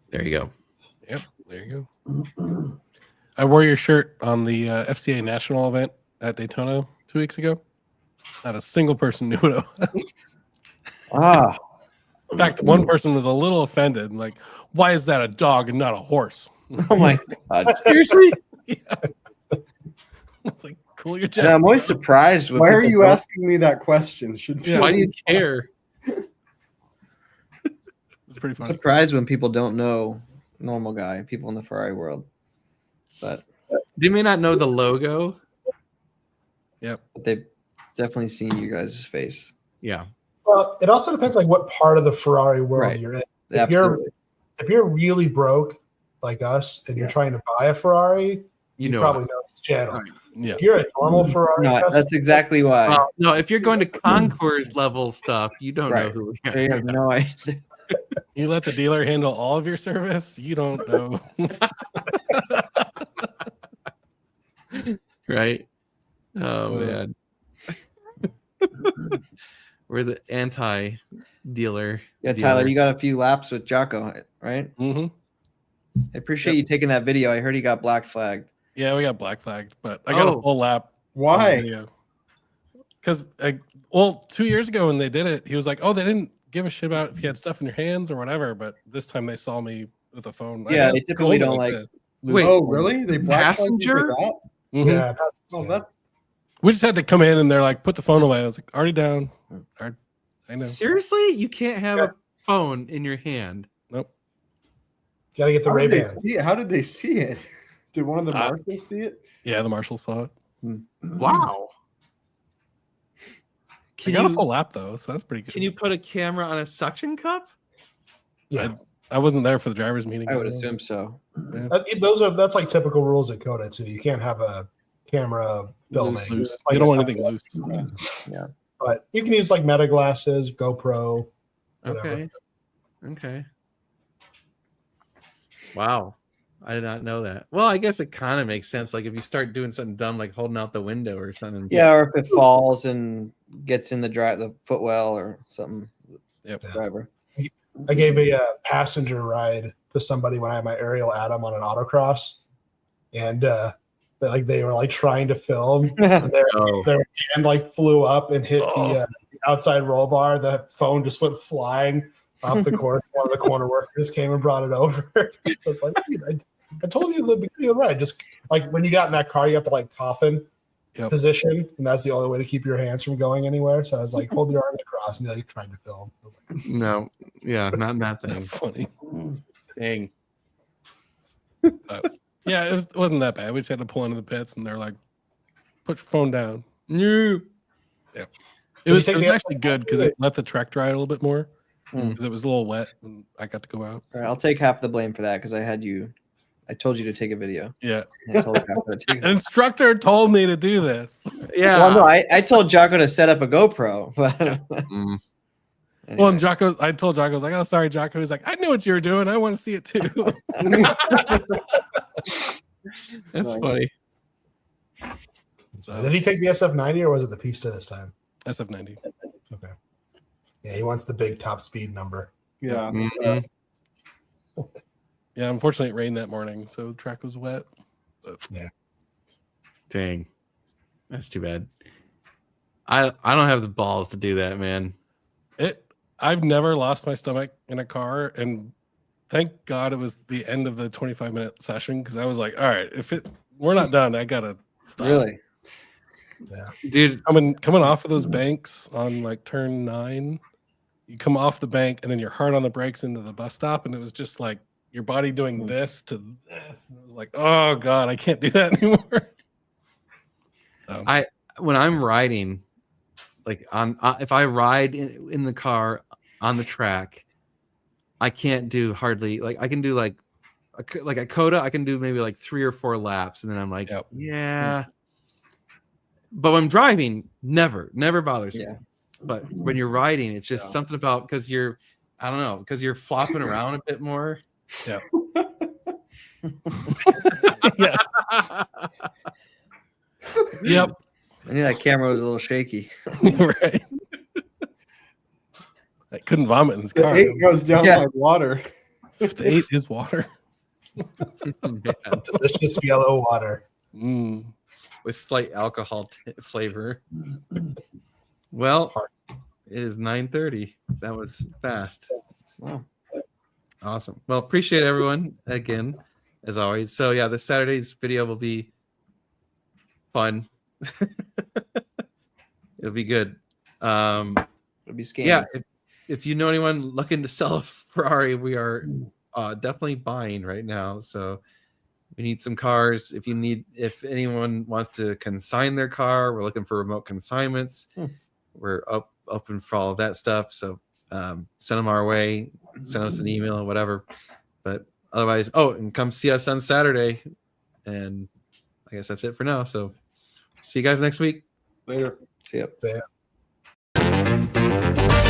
There you go. Yep, there you go. I wore your shirt on the FCA National event at Daytona 2 weeks ago. Not a single person knew what it was. In fact, one person was a little offended. Like, why is that a dog and not a horse? Oh my God. Seriously? Yeah. It's like, cool your jets. And I'm always surprised. Why are you asking me that question? Why do you care? It's pretty funny. Surprised when people don't know Normal Guy, people in the Ferrari world. But they may not know the logo. Yep. But they've definitely seen you guys' face. Yeah. Well, it also depends like what part of the Ferrari world you're in. If you're really broke like us and you're trying to buy a Ferrari, you probably know this channel. Right. Yeah. If you're a normal Ferrari, that's exactly why. No, if you're going to concours level stuff, you don't know who we are. They have no idea. You let the dealer handle all of your service. You don't know. Right? Oh Uh, man. We're the anti-dealer. Yeah, dealer. Tyler, you got a few laps with Jocko, right? mm-hmm. I appreciate you taking that video. I heard he got black flagged. Yeah, we got black flagged, but I got a full lap. Why? Because, well, 2 years ago when they did it, he was like, "Oh, they didn't give a shit about if you had stuff in your hands or whatever." But this time they saw me with a phone. I Yeah, had they a typically phone don't like. this. Wait, Oh, really? They black flagged you for passenger? that? Mhm. Yeah. Oh, that's We just had to come in and they're like, "Put the phone away." I was like, "Already down." I know. Seriously? You can't have a phone in your hand. Nope. Gotta get the how Ray did they Ban. see it? How did they see it? Did one of the Uh, marshals see it? Yeah, the marshal saw it. Wow. I got a full lap though, so that's pretty good. Can you put a camera on a suction cup? Yeah. I wasn't there for the drivers' meeting. I would assume so. That's like typical rules at Coda too. You can't have a camera filming. Loose. Like, You don't want it's anything loose. But you can use like meta glasses, GoPro. Whatever. Okay. Okay. Wow. I did not know that. Well, I guess it kind of makes sense. Like if you start doing something dumb, like holding out the window or something. Yeah, or if it falls and gets in the footwell or something. Yep. Driver. I gave a passenger ride to somebody when I had my aerial Atom on an autocross, and they were like trying to film, and their hand like flew up and hit the outside roll bar. The phone just went flying off the course. One of the corner workers came and brought it over. I was like, I told you the beginning of the ride. Just like when you got in that car, you have to like coffin position, and that's the only way to keep your hands from going anywhere. So I was like, hold your arms across, and you're like trying to film. No, yeah, not that thing. That's funny. Dang. Yeah, it wasn't that bad. We just had to pull into the pits, and they're like, "Put your phone down." No. Yeah, it was actually good because it let the track dry a little bit more because it was a little wet, and I got to go out. All right, I'll take half the blame for that because I told you to take a video. Yeah, I told Jocko to take an instructor told me to do this. Yeah. Well, no, I told Jocko to set up a GoPro. But Well, and Jocko, I told Jocko, I was like, "Oh, sorry, Jocko." He's like, "I knew what you were doing. I want to see it too." That's funny. So, Did he take the SF90 or was it the Pista this time? SF90. Okay. Yeah, he wants the big top speed number. Yeah. Mhm. Yeah, unfortunately, it rained that morning, so the track was wet. But Dang. That's too bad. I don't have the balls to do that, man. I've never lost my stomach in a car, and thank God it was the end of the 25-minute session because I was like, all right, we're not done, I gotta stop. Really? Yeah. Dude, Coming off of those banks on like turn 9, you come off the bank and then you're hard on the brakes into the bus stop, and it was just like your body doing this to this. And it was like, oh God, I can't do that anymore. So, when I'm riding, like if I ride in the car on the track, I can't do hardly like I can do like a Coda. I can do maybe like 3 or 4 laps, and then I'm like, yeah. But when I'm driving, never bothers me. But when you're riding, it's just something about because you're flopping around a bit more. Yeah. Yeah. Yep. I knew that camera was a little shaky. Right. I couldn't vomit in his car. The 8 goes down like water. The 8 is water. Delicious yellow water. With slight alcohol flavor. Well, it is 9:30. That was fast. Wow. Awesome. Well, appreciate everyone again, as always. So yeah, this Saturday's video will be fun. It'll be good. It'll be scary. Yeah, if you know anyone looking to sell a Ferrari, we are definitely buying right now. So we need some cars. If anyone wants to consign their car, we're looking for remote consignments. We're open for all of that stuff. So send them our way. Send us an email or whatever. But otherwise, and come see us on Saturday. And I guess that's it for now. So see you guys next week. Later. See ya. Yeah.